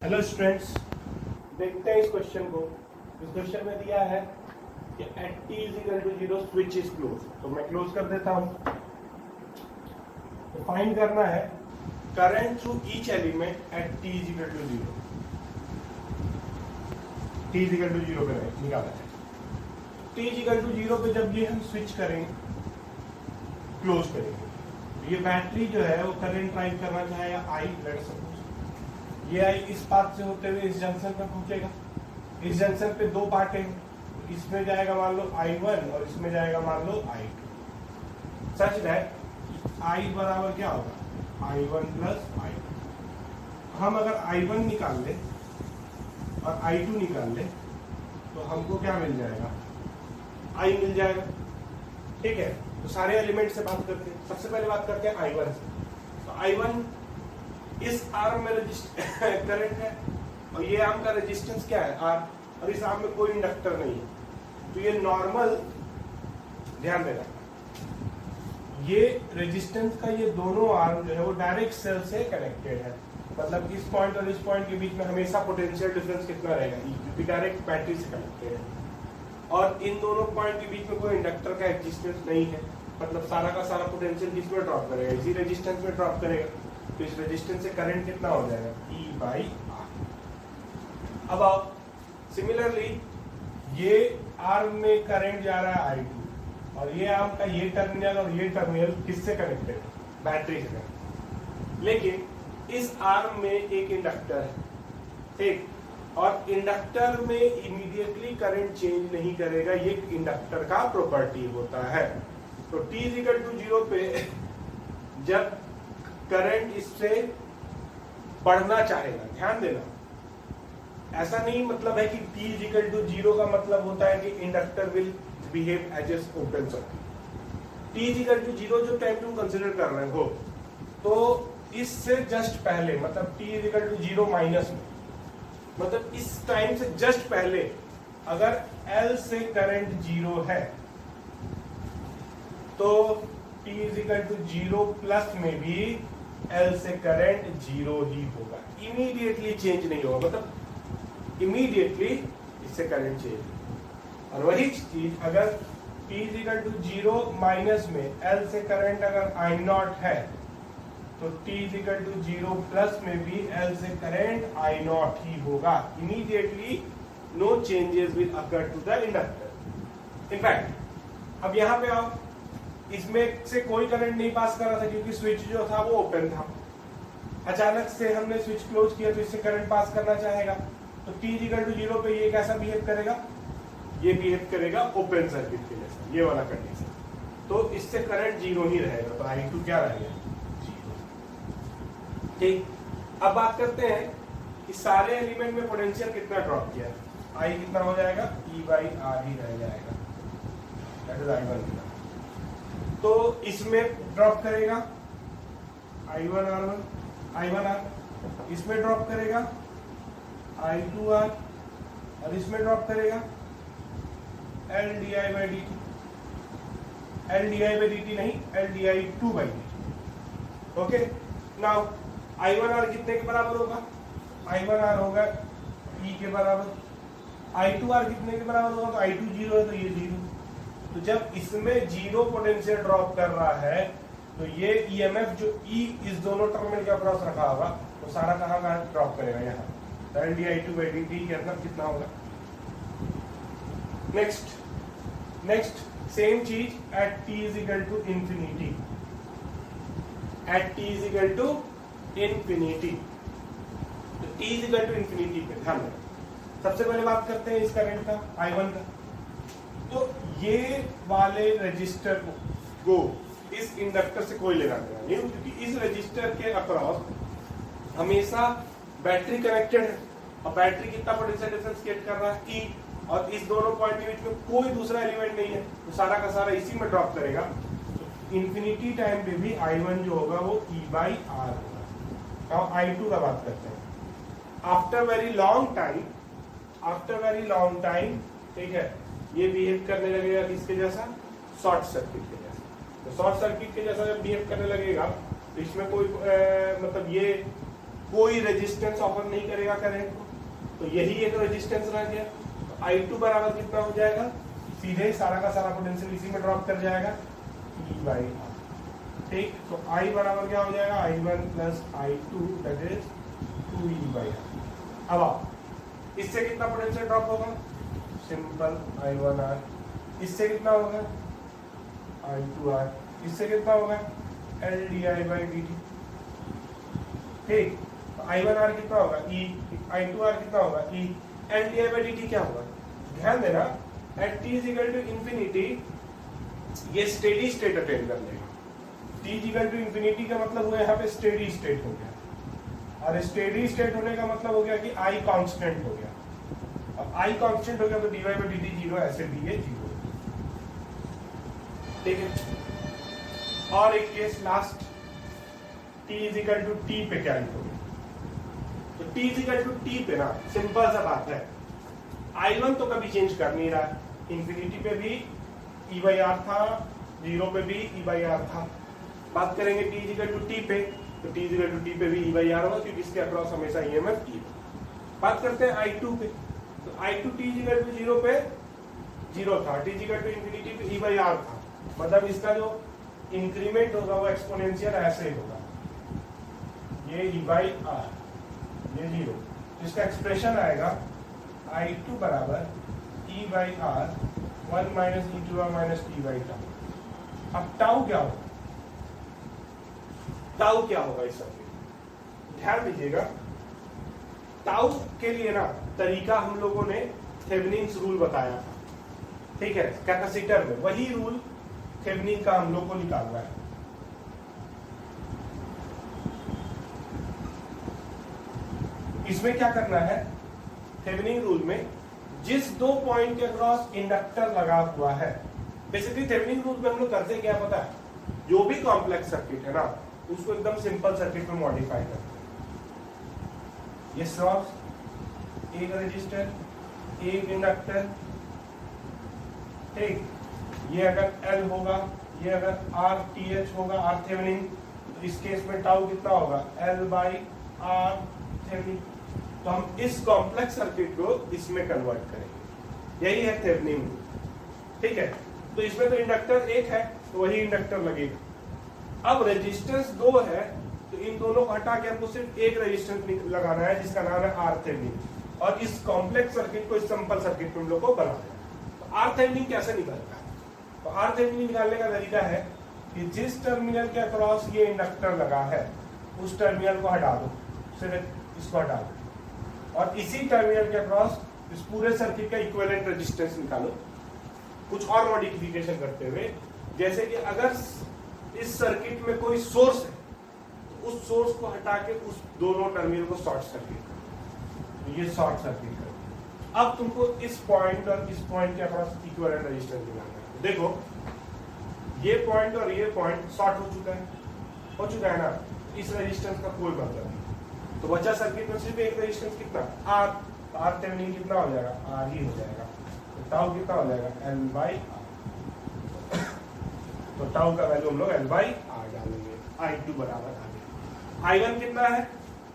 Hello students, देखते हैं इस क्वेश्चन को। इस क्वेश्चन में दिया है कि at t is equal to 0 switch is close. तो मैं क्लोज कर देता हूं। तो फाइंड करना है current through each element at t is equal to 0। t is equal to 0 पे निकाला है। t इज इक्वल टू 0 पे जब ये हम स्विच करेंगे, क्लोज करेंगे, ये बैटरी जो है वो करंट ड्राइव करना चाहेगा I, लेट्स सपोज ये आई इस पाथ से होते हुए इस जंक्शन पर पहुंचेगा। इस जंक्शन पे दो पार्ट है, इसमें जाएगा मान लो I1 और इसमें जाएगा मान लो I2। सच दैट I बराबर क्या होगा, I1 प्लस I2। हम अगर I1 निकाल ले और I2 निकाल ले तो हमको क्या मिल जाएगा, I मिल जाएगा। ठीक है, तो सारे एलिमेंट से बात करते हैं। सबसे पहले बात करते हैं I1 से। तो I1 इस आर्म में करंट है और ये आर्म का रेजिस्टेंस क्या है, R, और इस आर्म में कोई इंडक्टर नहीं है। तो ये नॉर्मल, ध्यान देना, ये रेजिस्टेंस का ये दोनों आर्म जो है वो डायरेक्ट सेल से कनेक्टेड है। मतलब इस पॉइंट और इस पॉइंट के बीच में हमेशा पोटेंशियल डिफरेंस कितना रहेगा, E, क्योंकि डायरेक्ट बैटरी से कनेक्टेड है। और इन दोनों पॉइंट के बीच में कोई इंडक्टर का एग्जिस्टेंस नहीं है। मतलब सारा का सारा पोटेंशियल किसमें ड्रॉप करेगा, इसी रेजिस्टेंस में ड्रॉप करेगा। तो इस रेजिस्टेंस से करंट कितना हो जाएगा, E बाई R। अब आओ, सिमिलरली ये आर्म में करंट जा रहा है I2 और ये आर्म का ये टर्मिनल और ये टर्मिनल किससे कनेक्टेड है, बैटरी से कनेक्टेड। लेकिन इस आर्म में एक इंडक्टर है, ठीक, और इंडक्टर में इमीडिएटली करंट चेंज नहीं करेगा, ये इंडक्टर का प्रॉपर्टी होता है। तो t इज इक्वल टू 0 पे जब करंट इससे बढ़ना चाहेगा, ध्यान देना, ऐसा नहीं मतलब है कि t इज इक्वल टू 0 का मतलब होता है कि inductor will behave as as open circuit. t is equal to 0 जो टाइम तुम कंसिडर कर रहे हो, तो इससे जस्ट पहले, मतलब t is equal to 0 minus में, मतलब इस टाइम से जस्ट पहले अगर L से करंट 0 है तो t is equal to 0 plus में भी L से करंट 0 ही होगा, इमीडिएटली चेंज नहीं होगा। मतलब इमीडिएटली इससे करंट चेंज। और वही चीज अगर t is equal to 0 minus में L से करंट अगर I0 है तो t is equal to 0 plus में भी L से करंट I0 ही होगा, immediately no changes will occur to the inductor. In fact अब यहां पे आओ, इसमें से कोई करंट नहीं पास कर रहा था क्योंकि स्विच जो था वो ओपन था। अचानक से हमने स्विच क्लोज किया तो इससे करंट पास करना चाहेगा, तो t इक्वल टू 0 पे ये कैसा बिहेव करेगा, ये बिहेव करेगा ओपन सर्किट के जैसा, ये वाला कंडीशन। तो इससे करंट 0 ही रहेगा, तो I2 क्या रहेगा, 0। ठीक, अब बात करते हैं कि सारे एलिमेंट में पोटेंशियल कितना ड्रॉप किया है। I कितना हो जाएगा, E बाई R ही रह जाएगा, दैट इज I1। तो इसमें ड्रॉप करेगा I1R, इसमें ड्रॉप करेगा I2R, और इसमें ड्रॉप करेगा LdI/dt, LdI/dt नहीं, LdI2/dt। ओके, नाउ I1R कितने के बराबर होगा, I1R होगा E के बराबर। I2R कितने के बराबर होगा, तो I2 0 है तो ये 0। तो जब इसमें 0 पोटेंशियल ड्रॉप कर रहा है तो ये EMF जो E इस दोनों टर्मिनल के अक्रॉस रखा होगा तो सारा कहाँ ड्रॉप करेगा, यहाँ। तो LdI2/dt कितना होगा। नेक्स्ट सेम चीज at t is equal to infinity. At t is equal to infinity, तो t is equal to infinity पे ध्यान रखें। सबसे पहले बात करते हैं इस करंट का, I1 का। तो ये वाले रजिस्टर को इस इंडक्टर से कोई लेना देना नहीं, क्योंकि इस रजिस्टर के अक्रॉस हमेशा बैटरी कनेक्टेड है और बैटरी कितना पोटेंशियल डिफरेंस क्रिएट कर रहा है, E, और इस दोनों पॉइंट के बीच में कोई दूसरा एलिमेंट नहीं है, तो सारा का सारा इसी में ड्रॉप करेगा। तो इंफिनिटी टाइम पे भी I1 जो होगा वो E बाई R होगा। अब I2 का बात करते हैं। आफ्टर वेरी लॉन्ग टाइम, ठीक है, ये बिहेव करने लगेगा किसके जैसा, शॉर्ट सर्किट के जैसा। तो शॉर्ट सर्किट के जैसा जब बिहेव करने लगेगा तो इसमें कोई मतलब ये कोई रेजिस्टेंस ऑफर नहीं करेगा करंट को, तो यही एक रेजिस्टेंस रह गया। तो I2 बराबर कितना हो जाएगा, सीधे सारा का सारा पोटेंशियल इसी में ड्रॉप कर जाएगा E बाई आर। ठीक, तो I बराबर क्या हो जाएगा, I1 plus I2 that is 2E by R. अब आप इससे कितना पोटेंशियल ड्रॉप होगा, सिंपल I1R, इससे कितना होगा I2R, इससे कितना होगा LdI बाई dt। ठीक, तो I1R कितना होगा E, I2R कितना होगा E, LdI बाई dt क्या होगा। ध्यान देना at t is equal to infinity ये स्टेडी स्टेट अटेन कर लेगा। t is equal to infinity का मतलब हुआ यहाँ पे स्टेडी स्टेट हो गया, और स्टेडी स्टेट होने का मतलब हो गया कि I कांस्टेंट हो गया। अब I कांस्टेंट हो गया तो dy बाई dt जीरो, ऐसे भी ये जीरो। ठीक है, और एक case last, t is equal to t पे क्या लिखोगे, तो t is equal to t पे ना सिंपल सा बात है, I1 तो कभी चेंज कर नहीं रहा, इंफिनिटी पे भी E बाई आर था, जीरो पे भी E बाई आर था। बात करेंगे t is equal to t पे, तो t is equal to t पे भी E बाई आर होगा क्योंकि इसके अक्रॉस हमेशा EMF E। बात करते हैं I2 पे, तो I2 t is equal to zero पे जीरो था, t is equal to infinity पे E बाई आर था, मतलब इसका जो इंक्रीमेंट होगा वो एक्सपोनेंशियल ऐसे ही होगा, ये E बाई आर, ये जीरो, इसका एक्सप्रेशन आएगा I2 बराबर E by R 1 minus e to R minus t by tau. अब टाउ क्या होगा, टाउ क्या होगा इस सर्किट, ध्यान दीजिएगा। टाउ के लिए ना तरीका हम लोगों ने थेवेनिन्स रूल बताया था, ठीक है, कैपेसिटर में, वही रूल थेवेनिन का हम लोग को निकालना है। इसमें क्या करना है, थेवेनिन रूल में जिस दो पॉइंट के अक्रॉस इंडक्टर लगा हुआ है, बेसिकली थेवेनिन रूल में हम लोग करते क्या पता है, जो भी कॉम्प्लेक्स सर्किट है ना उसको एकदम सिंपल सर्किट में मॉडिफाई करते हैं। ये सोर्स, एक रेजिस्टर, एक इंडक्टर, ठीक, ये अगर L होगा, ये अगर RTh होगा, R थेवेनिन, तो इस केस में टाउ कितना होगा L बाई R थेवेनिन। तो हम इस कॉम्प्लेक्स सर्किट को इसमें कन्वर्ट करेंगे, यही है थेवेनिन रूल। ठीक है, तो इसमें तो इंडक्टर एक है तो वही इंडक्टर लगेगा। अब रेजिस्टेंस दो है तो इन दोनों को हटा के हमको सिर्फ एक रेजिस्टेंस लगाना है जिसका नाम है R थेवेनिन, और इस कॉम्प्लेक्स सर्किट को इस सिंपल सर्किट में हम लोग को बनाना है। तो R थेवेनिन कैसे निकलता है, तो R थेवेनिन निकालने का तरीका है कि जिस टर्मिनल के अक्रॉस ये इंडक्टर लगा है उस टर्मिनल को हटा दो, सिर्फ इसको हटा दो, और इसी टर्मिनल के अक्रॉस इस पूरे सर्किट का इक्विवेलेंट रेजिस्टेंस निकालो, कुछ और मॉडिफिकेशन करते हुए। जैसे कि अगर इस सर्किट में कोई सोर्स है तो उस सोर्स को हटा के उस दोनों टर्मिनल को शॉर्ट सर्किट करो, तो ये शॉर्ट सर्किट करो। अब तुमको इस पॉइंट और इस पॉइंट के अक्रॉस इक्विवेलेंट रेजिस्टेंस निकालना है। देखो ये पॉइंट और ये पॉइंट शॉर्ट हो चुका है ना, इस रेजिस्टेंस का कोई मतलब नहीं, तो बचा सर्किट में सिर्फ एक रेजिस्टेंस कितना R, R थेवेनिन कितना हो जाएगा R ही हो जाएगा, तो टाउ कितना हो जाएगा L बाई R, तो टाउ का वैल्यू हम लोग L बाई R डालेंगे। I2 बराबर आ गया, I1 कितना है,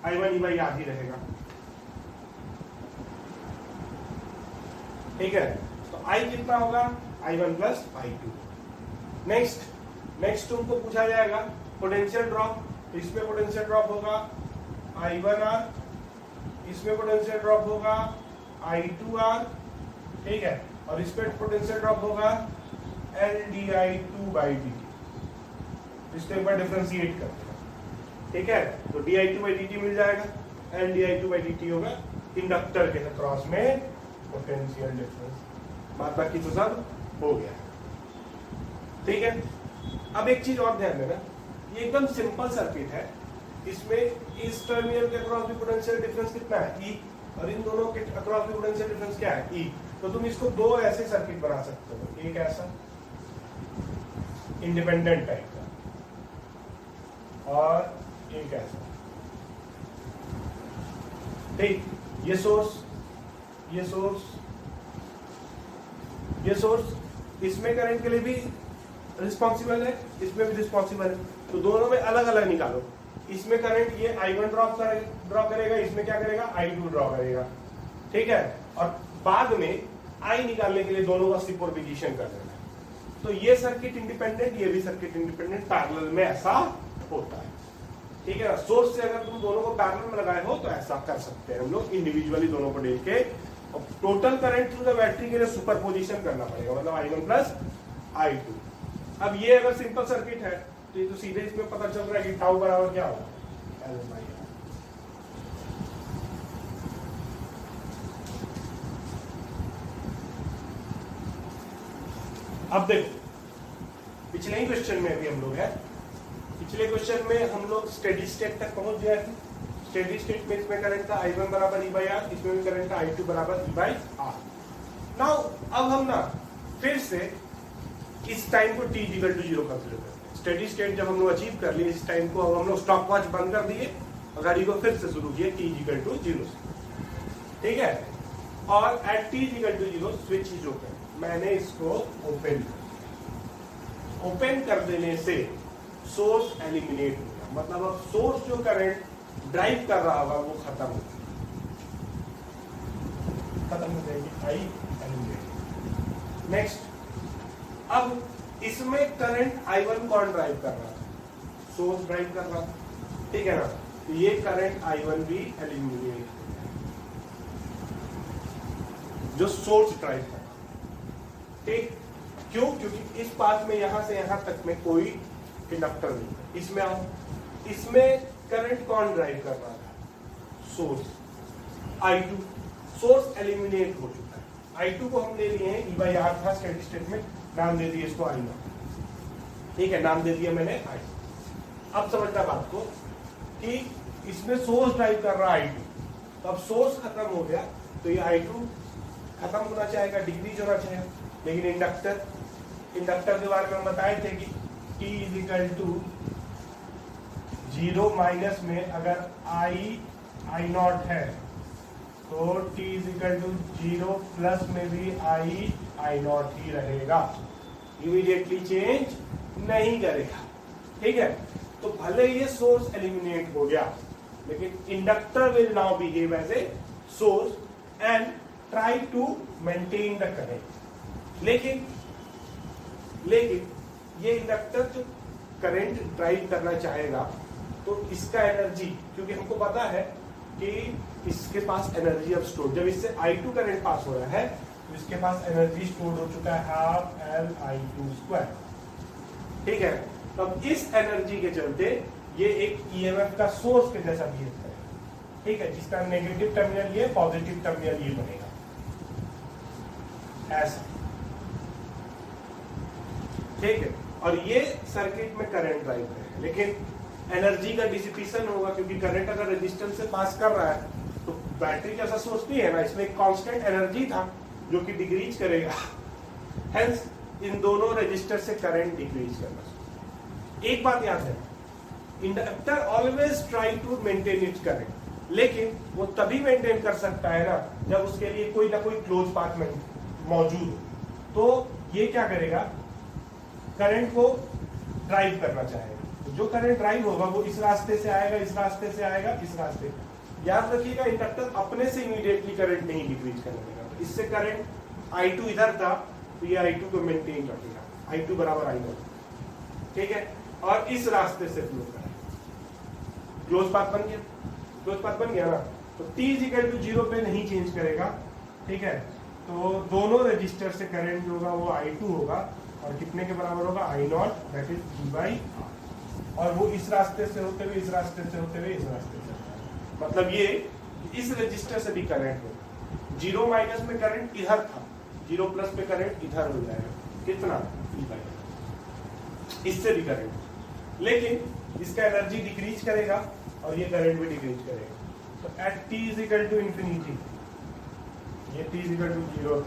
I1 E बाई R ही रहेगा। ठीक है, तो I कितना होगा I1 प्लस I2। नेक्स्ट तुमको पूछा जाएगा पोटेंशियल ड्रॉप, इसमें पोटेंशियल ड्रॉप होगा I1R, इसमें पोटेंशियल ड्रॉप होगा I2R, ठीक है, और इसमें पोटेंशियल ड्रॉप होगा LdI2 बाई dt। इसको एक बार डिफरेंशिएट करते हैं, ठीक है, तो di2 बाई dt मिल जाएगा, LdI2 बाई dt होगा इंडक्टर के अक्रॉस में पोटेंशियल डिफरेंस। बात बाकी तो सब हो गया, ठीक है। अब एक चीज और ध्यान देना, ये एकदम सिंपल सर्किट है, इसमें इस टर्मिनल के अक्रॉस भी पोटेंशियल डिफरेंस कितना है E, और इन दोनों के अक्रॉस भी पोटेंशियल डिफरेंस क्या है E। तो तुम इसको दो ऐसे सर्किट बना सकते हो, एक ऐसा इंडिपेंडेंट टाइप का और एक ऐसा, ठीक, ये सोर्स, ये सोर्स, ये सोर्स, इसमें करंट के लिए भी रिस्पॉन्सिबल है, इसमें भी रिस्पॉन्सिबल है, तो दोनों में अलग अलग निकालो। इसमें करंट ये I1 ड्रॉप करेगा ड्रॉ करेगा, इसमें क्या करेगा I2 ड्रॉ करेगा, ठीक है। और बाद में I निकालने के लिए दोनों का सुपरपोजिशन कर देना। तो ये सर्किट इंडिपेंडेंट, ये भी सर्किट इंडिपेंडेंट, पैरेलल में ऐसा होता है, ठीक है ना। सोर्स से अगर तुम दोनों को पैरेलल में लगाए हो तो ऐसा कर सकते हैं हम लोग, इंडिविजुअली दोनों को देख के। और total current through the battery के लिए सुपरपोजिशन करना पड़ेगा, मतलब I1 प्लस I2। अब ये अगर सिंपल सर्किट है तो ये तो सीधे इसमें पता चल रहा है कि टाउ बराबर क्या होगा, अब देखो पिछले ही क्वेश्चन में भी हम लोग है, पिछले क्वेश्चन में हम लोग स्टेडी स्टेट तक पहुंच गए थे। स्टेडी स्टेट में इसमें करंट था I1 बराबर E/R, इसमें भी करंट था I2 बराबर E/R। नाउ अब हम ना फिर से इस टाइम को t इक्वल टू 0 कंसीडर करते हैं। स्टेडी स्टेट जब हम लोग अचीव कर लिए, इस टाइम को अब हम लोग स्टॉप वॉच बंद कर दिए और गाड़ी को फिर से शुरू किए t इक्वल टू 0 से, ठीक है। और at t equal to 0 switch is open, मैंने इसको ओपन कर देने से सोर्स एलिमिनेट हो गया, मतलब अब सोर्स जो करंट ड्राइव कर रहा होगा वो खत्म हो जाएगी, I एलिमिनेट। नेक्स्ट, अब इसमें करंट I1 कौन ड्राइव कर रहा है, सोर्स ड्राइव कर रहा है, ठीक है ना। तो ये करंट I1 भी एलिमिनेट, जो सोर्स ड्राइव कर रहा है, ठीक। क्यों? क्योंकि इस पाथ में यहां से यहां तक में कोई इंडक्टर नहीं है। इसमें आओ, इसमें करंट कौन ड्राइव कर रहा था, सोर्स I2। सोर्स एलिमिनेट हो चुका है, I2 को हम ले लिए हैं E/R था स्टेडी स्टेट में, नाम दे दिए इसको I0, ठीक है, नाम दे दिया मैंने I। अब समझना बात को कि इसमें सोर्स ड्राइव कर रहा है I2, तो अब सोर्स खत्म हो गया तो ये I2 खत्म होना चाहेगा, डिक्रीज होना चाहिए। लेकिन इंडक्टर के बारे में हम बताए थे कि t इक्वल टू 0 माइनस में अगर I0 है तो t इक्वल टू 0 प्लस में भी I0 ही रहेगा, इमीडिएटली चेंज नहीं करेगा, ठीक है। तो भले ये सोर्स एलिमिनेट हो गया, लेकिन inductor will now behave as a source and try to maintain the current. लेकिन ये इंडक्टर जो करंट ड्राइव करना चाहेगा तो इसका एनर्जी, क्योंकि हमको पता है कि इसके पास एनर्जी अब स्टोर, जब इससे I2 करंट पास हो रहा है तो इसके पास एनर्जी स्टोर हो चुका है ½LI2², ठीक है। तो अब इस एनर्जी के चलते ये एक EMF का सोर्स के जैसा बिहेव करेगा, ठीक है, जिसका नेगेटिव टर्मिनल ये, पॉजिटिव टर्मिनल ये बनेगा, ऐसा, ठीक है। और ये सर्किट में करंट ड्राइव है, लेकिन एनर्जी का डिसिपेशन होगा, क्योंकि करंट अगर रेजिस्टेंस से पास कर रहा है तो बैटरी जैसा सोर्स नहीं है ना, इसमें एक कांस्टेंट एनर्जी था जो कि डिक्रीज करेगा, हेंस इन दोनों रेजिस्टर से करंट डिक्रीज करना। एक बात याद है, inductor always try to maintain its current, लेकिन वो तभी मेंटेन कर सकता है ना जब उसके लिए कोई ना कोई क्लोज पाथ में मौजूद हो। तो ये क्या करेगा, करंट को ड्राइव करना चाहेगा, जो करंट ड्राइव होगा वो इस रास्ते से आएगा, इस रास्ते से आएगा, इस रास्ते से। याद रखिएगा, इंडक्टर अपने से इमीडिएटली करंट नहीं डिक्रीज करने देगा, तो इससे करंट I2 इधर था तो ये I2 को मेंटेन रखेगा, I2 बराबर I0, ठीक है। और इस रास्ते से फ्लो करेगा, क्लोज पाथ बन गया, क्लोज पाथ बन गया ना, तो t इक्वल टू 0 पे नहीं चेंज करेगा, ठीक है। तो दोनों रजिस्टर से करंट जो होगा वो I2 होगा, और कितने के बराबर होगा, I0, दैट इज E/R। और वो इस रास्ते से होते हुए, इस रास्ते से होते हुए, इस रास्ते से, मतलब ये इस रजिस्टर से भी करंट होगा। 0 माइनस में करंट इधर था, 0 प्लस में करंट इधर हो जाएगा, कितना, E/R, इससे भी करंट, लेकिन इसका एनर्जी डिक्रीज करेगा और ये करंट भी डिक्रीज करेगा। तो at t equal to infinity, ये t इक्वल टू 0,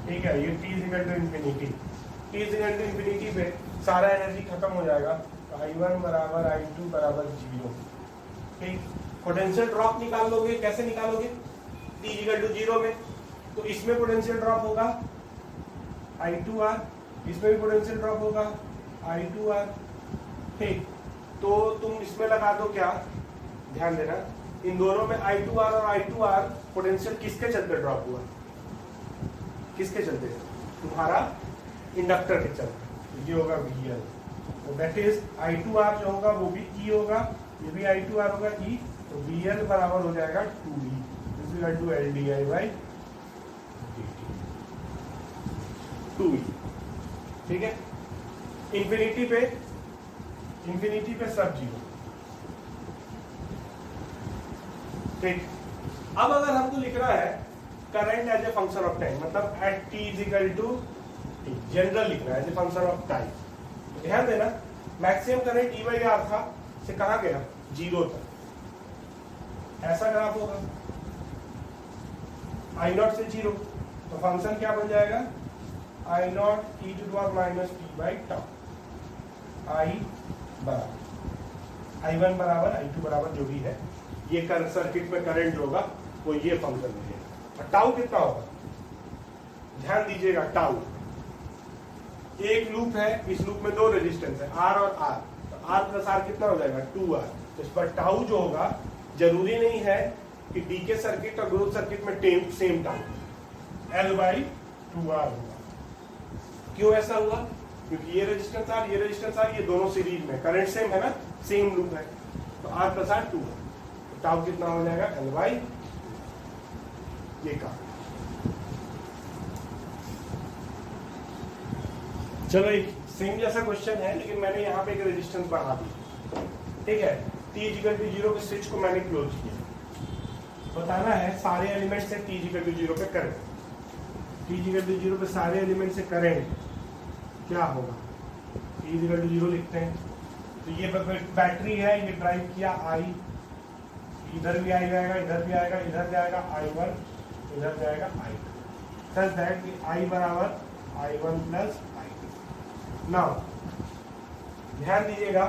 ठीक है, ये t equal to infinity, t equal to infinity पे सारा एनर्जी खत्म हो जाएगा, तो I1 बराबर I2 बराबर 0, ठीक। पोटेंशियल ड्रॉप निकाल लोगे, कैसे निकालोगे, t इक्वल टू 0 में, तो इसमें पोटेंशियल ड्रॉप होगा I2R, इसमें भी पोटेंशियल ड्रॉप होगा I2R, ठीक। तो तुम इसमें लगा दो क्या, ध्यान देना, इन दोनों में I2R और I2R पोटेंशियल किसके चलते ड्रॉप हुआ? किसके चलते? तुम्हारा इंडक्टर के चलते। ये होगा VL, तो दैट इज I2R जो होगा वो भी E होगा, ये भी I2R होगा E, तो VL बराबर हो जाएगा 2E, this is equal to LDI by 2E। ठीक है, इंफिनिटी पे सब जीरो। ठीक, अब अगर हमको लिख रहा है current as a function of time, मतलब at t is equal to general लिख रहा है as a function of time, ध्यान देना maximum current E by R था, से कहाँ गया? जीरो तक। ऐसा ग्राफ होगा I नॉट से जीरो, तो फंक्शन क्या बन जाएगा? I naught e to power minus t by tau. I बराबर I1 बराबर I2 बराबर जो भी है, ये कर सर्किट में करंट जो होगा वो ये फंक्शन मिलेगा। और टाउ कितना होगा? ध्यान दीजिएगा, टाउ एक लूप है, इस लूप में दो रेजिस्टेंस है R और R, तो R प्लस R कितना हो जाएगा? 2R। तो इस पर टाउ जो होगा जरूरी नहीं है कि डीके सर्किट और ग्रोथ सर्किट में same tau L by 2R होगा। क्यों ऐसा हुआ? क्योंकि ये रेजिस्टेंस R, ये रेजिस्टेंस R, ये दोनों सीरीज में, करंट सेम है ना, सेम लूप है, तो R प्लस R 2 है, तो टाउ कितना हो जाएगा? L बाई, ये का। चलो एक सेम जैसा क्वेश्चन है, लेकिन मैंने यहाँ पे एक रेजिस्टेंस बढ़ा दी। ठीक है, t इक्वल टू 0 के स्विच को मैंने क्लोज किया। बताना है सारे एलिमेंट से t इक्वल टू 0 पे करंट, t इक्वल टू 0 पे सारे एलिमेंट से करंट क्या होगा? t इक्वल टू 0 लिखते हैं, तो ये बैटरी है, ये ड्राइव किया I, इधर भी आई जाएगा, इधर भी आएगा, इधर जाएगा I1, इधर जाएगा I2, सच दैट कि I बराबर I1 प्लस I2। नाउ ध्यान दीजिएगा,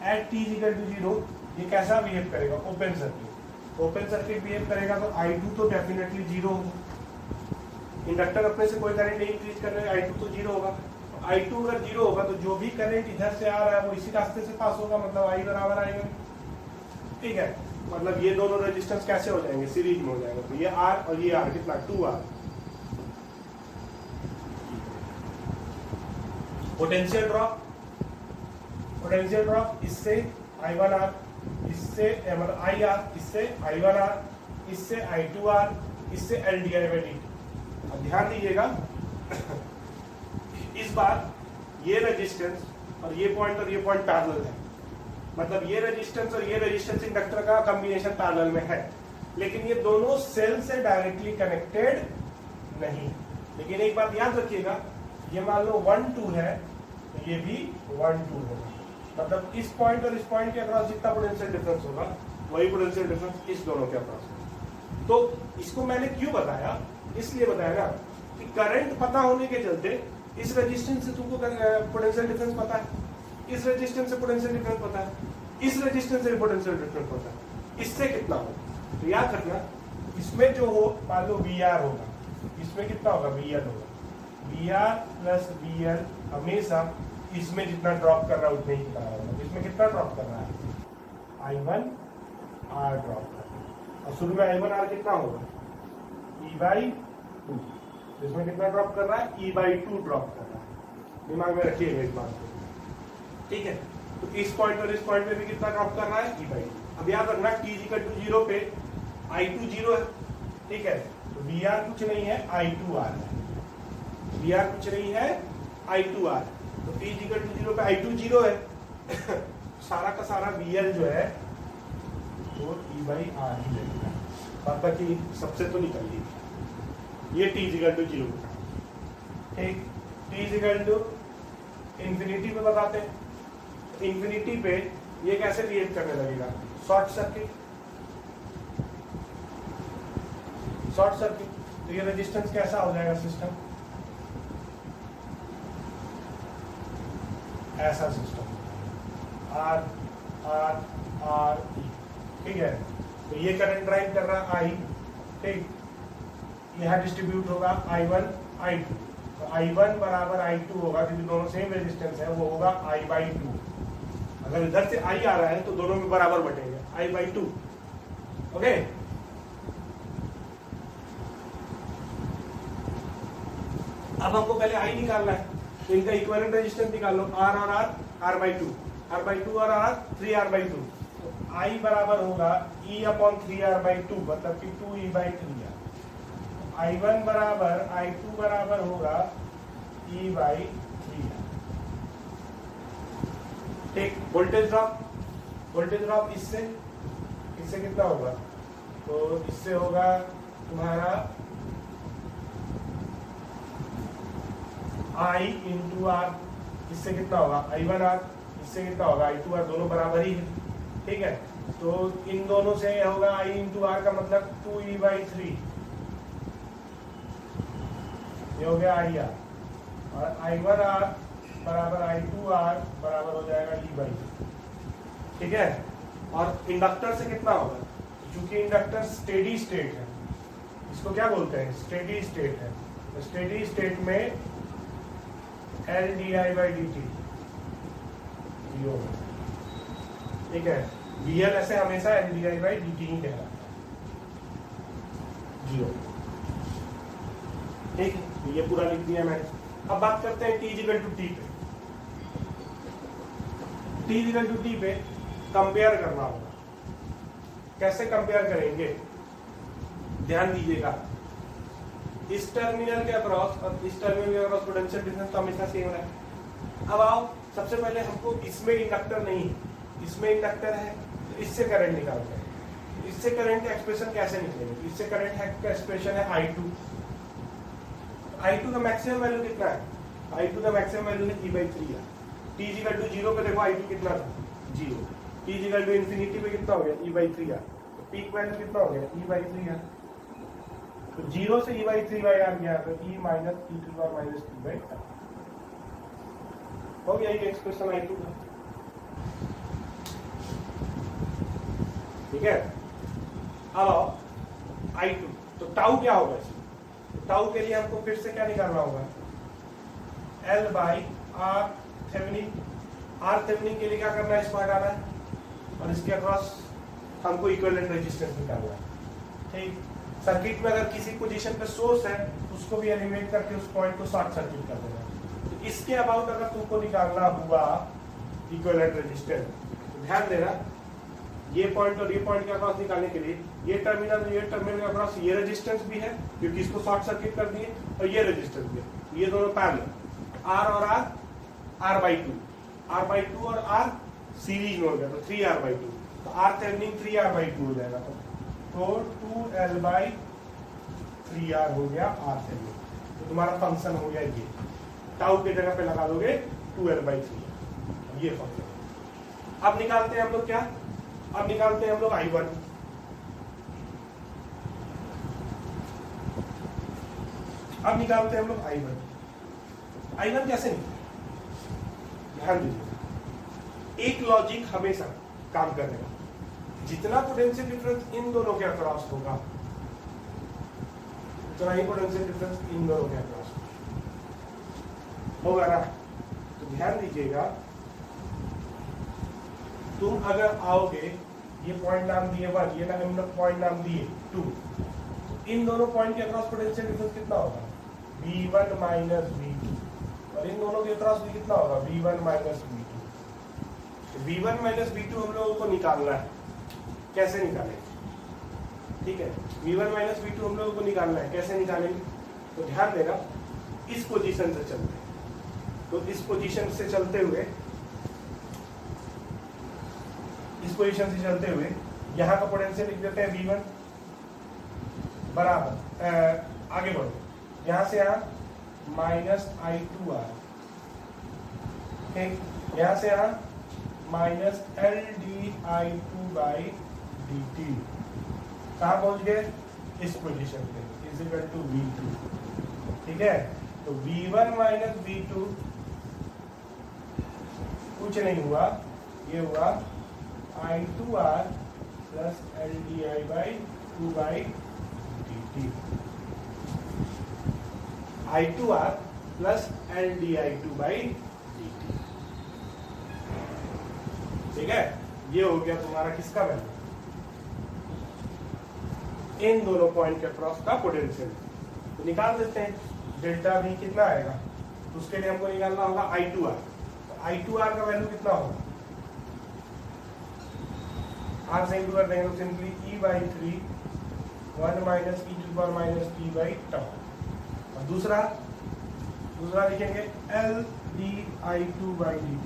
एट t इक्वल टू 0 ये कैसा बिहेव करेगा? Open circuit. Open circuit behave करेगा तो I2 तो डेफिनेटली 0 होगा। इंडक्टर अपने से कोई करंट नहीं इंक्रीज कर रहे, I2 तो 0 होगा। I2 अगर 0 होगा तो जो भी करंट इधर से आ रहा है वो इसी रास्ते से पास होगा, मतलब I बराबर I1। ठीक है, मतलब ये दोनों रेजिस्टेंस कैसे हो जाएंगे? सीरीज में हो जाएंगे, तो ये R और ये R कितना? 2R। पोटेंशियल ड्रॉप इससे I1R, इससे मतलब IR, इससे I1R, इससे I2R, इससे LDI/dt। अब ध्यान दीजिएगा इस बार ये रेजिस्टेंस और ये पॉइंट पैरेलल है, मतलब ये रेजिस्टेंस और ये रेजिस्टेंस इंडक्टर का कॉम्बिनेशन पैरेलल में है, लेकिन ये दोनों सेल से डायरेक्टली कनेक्टेड नहीं। लेकिन एक बात याद रखिएगा, ये मान लो 1 2 है तो ये भी 1 2 होगा, मतलब इस पॉइंट और इस पॉइंट के अक्रॉस जितना पोटेंशियल डिफरेंस होगा वही पोटेंशियल डिफरेंस इस दोनों के अक्रॉस होगा। तो इसको मैंने क्यों बताया? इसलिए बताया ना कि करंट पता होने के चलते इस रेजिस्टेंस से तुमको पोटेंशियल डिफरेंस पता है, इस रेजिस्टेंस से पोटेंशियल डिफरेंस पता है, इस रेजिस्टेंस से पोटेंशियल डिफरेंस पता है, इससे कितना होगा? तो याद रखना, इसमें जो हो मान लो VR होगा, इसमें कितना होगा? VL होगा। VR प्लस VL हमेशा इसमें जितना ड्रॉप कर रहा है उतना ही कितना होगा। इसमें कितना ड्रॉप कर रहा है? I1 R ड्रॉप कर रहा है, और शुरू में I1 R कितना होगा? E/2। इसमें कितना ड्रॉप कर रहा है? E/2 ड्रॉप कर रहा है। दिमाग में रखिएगा इस बात को, ठीक है। तो इस पॉइंट और इस पॉइंट पे भी कितना ड्रॉप कर रहा है? E/2। अब याद रखना t इक्वल टू 0 पे I2 0 है, ठीक है, तो VR कुछ नहीं है, I2R है। VR कुछ नहीं है, I2R, तो t इक्वल टू 0 पे I2 0 है सारा का सारा VL जो है वो E/R ही लगेगा, बाकी सबसे तो निकल ली। ये t इक्वल टू 0 का, ठीक। t इक्वल टू इंफिनिटी पे बताते हैं, इंफिनिटी पे ये कैसे बिहेव करने लगेगा? शॉर्ट सर्किट, तो ये रेजिस्टेंस कैसा हो जाएगा सिस्टम? ऐसा system R R R E, ठीक है। तो ये करंट ड्राइव कर रहा है I, ठीक, यह डिस्ट्रीब्यूट होगा I1 I2, तो I1 बराबर I2 होगा, क्योंकि दोनों सेम रेजिस्टेंस है, वो होगा I/2। अगर इधर से I आ रहा है तो दोनों में बराबर बटेगा, I/2। ओके, अब हमको पहले I निकालना है, तो इनका इक्विवेलेंट रेजिस्टेंस निकाल लो, R और R, R/2, R/2 और R 3R/2। तो I बराबर होगा E/3R/2, मतलब कि 2E/3R। I1 बराबर I2 बराबर होगा E/3R। ठीक, वोल्टेज ड्रॉप इससे कितना होगा, तो इससे होगा तुम्हारा I इंटू R, इससे कितना होगा I1R, इससे कितना होगा I2R, दोनों बराबर ही है। ठीक है, तो इन दोनों से होगा I इंटू R का मतलब 2E/3, ये हो गया IR, और I1R बराबर I2R बराबर हो जाएगा E/3। ठीक है, और इंडक्टर से कितना होगा, क्योंकि इंडक्टर स्टेडी स्टेट है, इसको क्या बोलते हैं, स्टेडी स्टेट है, तो स्टेडी स्टेट में LdI/dt 0। ठीक है, VL ऐसे हमेशा LdI/dt ही कहलाता है 0। ठीक है, ये पूरा लिख दिया मैंने। अब बात करते हैं T = T पे। T = T पे कंपेयर करना होगा। कैसे कंपेयर करेंगे, ध्यान दीजिएगा, इस टर्मिनल के अक्रॉस और इस टर्मिनल के अक्रॉस पोटेंशियल डिफरेंस तो हमेशा सेम है। अब आओ, सबसे पहले हमको इसमें इंडक्टर नहीं है, इसमें इंडक्टर है, तो इससे करंट निकालते हैं। इससे करंट का एक्सप्रेशन कैसे निकलेगा, इससे करंट का एक्सप्रेशन है I2। I2 का मैक्सिमम वैल्यू कितना है, I2 का मैक्सिमम वैल्यू है E/3 है। T = 0 पे देखो I2 कितना था, 0। T = इन्फिनिटी पे कितना हो गया, E/3 है। तो पीक वैल्यू कितना हो गया, E/3 है। तो 0 से E/3 गया, तो E - E⁻³ -T/r हो गया, ये एक्सप्रेशन I2 का। ठीक है, अब आओ I2, तो टाउ क्या होगा इसमें, टाउ के लिए हमको फिर से क्या निकालना होगा, L/R थेवेनिन। R थेवेनिन के लिए क्या करना है, इसको हटाना है, और इसके अक्रॉस हमको इक्विवेलेंट रेजिस्टेंस निकालना है। ठीक, सर्किट में अगर किसी पोजीशन पे सोर्स है, उसको भी एलिमिनेट करके उस पॉइंट को शॉर्ट सर्किट कर देना। तो इसके अबाउट अगर तुमको निकालना हुआ इक्विवेलेंट रेजिस्टेंस, तो ध्यान देना, ये पॉइंट और ये पॉइंट के अक्रॉस निकालने के लिए ये टर्मिनल के अक्रॉस ये रेजिस्टेंस भी है, क्योंकि इसको शॉर्ट सर्किट कर दिए, और ये रेजिस्टेंस भी है, ये दोनों पैरेलल, R और R, R/2 और R सीरीज में हो गया, तो 3R/2, तो R थेवेनिन 3R/2 हो जाएगा, तो 2L/3R हो गया R थेवेनिन। तो तुम्हारा फंक्शन हो गया ये, टाउ के जगह पे लगा दोगे 2L/3R, ये फंक्शन। अब निकालते हैं हम लोग क्या, अब निकालते हैं हम लोग I1। अब निकालते हैं हम लोग I1 कैसे निकले, ध्यान दीजिए, एक लॉजिक हमेशा काम करेगा, जितना पोटेंशियल डिफरेंस इन दोनों के अक्रॉस होगा, उतना ही पोटेंशियल डिफरेंस इन दोनों के अक्रॉस होगा ना। तो ध्यान दीजिएगा, तुम अगर आओगे, ये पॉइंट नाम दिए 1, ये हम लोग पॉइंट नाम दिए 2, तो इन दोनों पॉइंट के अक्रॉस पोटेंशियल डिफरेंस कितना होगा, V1 - V2, और इन दोनों के अक्रॉस भी कितना होगा, V1 - V2। V1 - V2 हम लोगों को निकालना है, कैसे निकालेंगे, ठीक है, V1 - V2 हम लोगों को निकालना है, कैसे निकालेंगे, तो ध्यान देना, इस पोजीशन से चलते हैं, तो इस पोजीशन से चलते हुए, इस पोजीशन से चलते हुए यहाँ का पोटेंशियल लिख देते हैं V1 बराबर, आगे बढ़ो, यहाँ से यहाँ -I2R, ठीक, यहाँ से यहाँ -LdI2/dt, कहाँ पहुंच गए, इस पोजीशन पे, = V2। ठीक है, तो V1 - V2 कुछ नहीं हुआ, ये हुआ I2R + LdI/2/dt, I2R + LdI2/dt। ठीक है, ये हो गया तुम्हारा किसका वैल्यू, इन दोनों पॉइंट के अक्रॉस का पोटेंशियल। तो निकाल देते हैं, डेल्टा V कितना आएगा, तो उसके लिए हमको निकालना होगा I2R। तो I2R का वैल्यू कितना होगा, R से इंटू कर देंगे तो simply E/3 1 minus e to power minus t by tau. और दूसरा लिखेंगे LdI2/dt।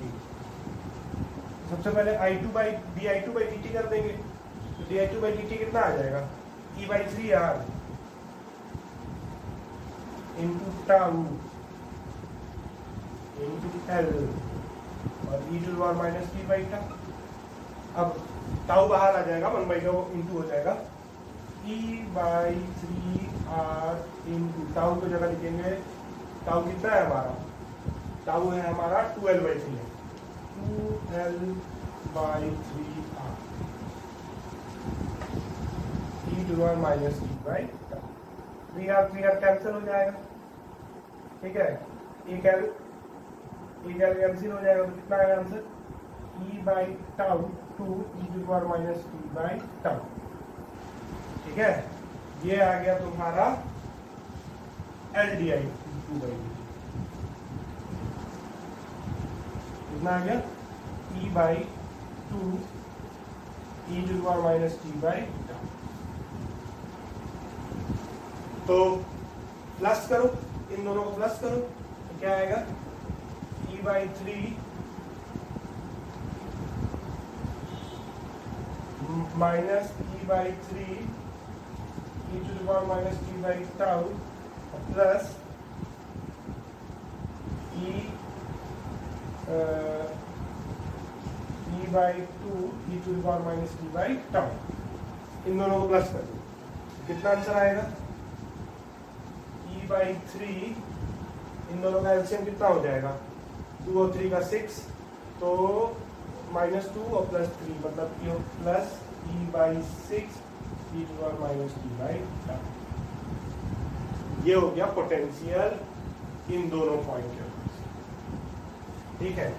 सबसे पहले dI2/dt कर देंगे, तो dI2/dt कितना आ जाएगा, E/3R into tau into L और e to power minus t by tau. अब टाउ बाहर आ जाएगा, 1/2 इंटू हो जाएगा E/3R इंटू टाउ की जगह लिखेंगे, टाउ कितना है हमारा, टाउ है हमारा 2L/3 है, 2L/3R e to power minus t by tau. 3R cancel हो जाएगा, ठीक है, e कैंसिल हो जाएगा, तो कितना आएगा आंसर, E/टाउ 2 e to power minus t by tau. ठीक है, ये आ गया तुम्हारा LdI2/dt। कितना आ गया, E/2 e to power minus t by tau. तो प्लस करो, इन दोनों को प्लस करो, तो क्या आएगा, E/3 minus E/3 e to the power minus t by tau plus E/2 e to the power minus t by tau. इन दोनों को प्लस कर दो, कितना आंसर आएगा, E/3 इन दोनों का एलसीएम कितना हो जाएगा, 2 और 3 का 6, तो -2 और +3 मतलब कि plus E/6 e to power minus t by tau. ये हो गया पोटेंशियल इन दोनों पॉइंट के अक्रॉस। ठीक है,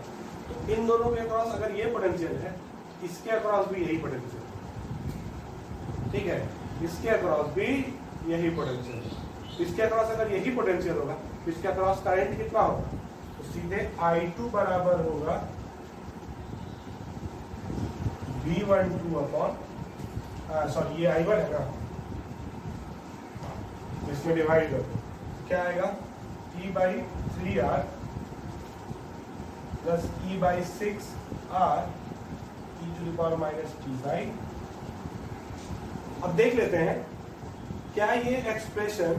तो इन दोनों के अक्रॉस अगर ये पोटेंशियल है, इसके अक्रॉस भी यही पोटेंशियल, ठीक है, इसके अक्रॉस भी यही पोटेंशियल है। इसके अक्रॉस अगर यही पोटेंशियल होगा तो इसके अक्रॉस करंट कितना होगा, तो सीधे I2 बराबर होगा V12 अपॉन, सॉरी ये I1 है ना, इसमें डिवाइड कर दो, क्या आएगा, E/3R plus E/6R e to the power minus t by. अब देख लेते हैं क्या ये एक्सप्रेशन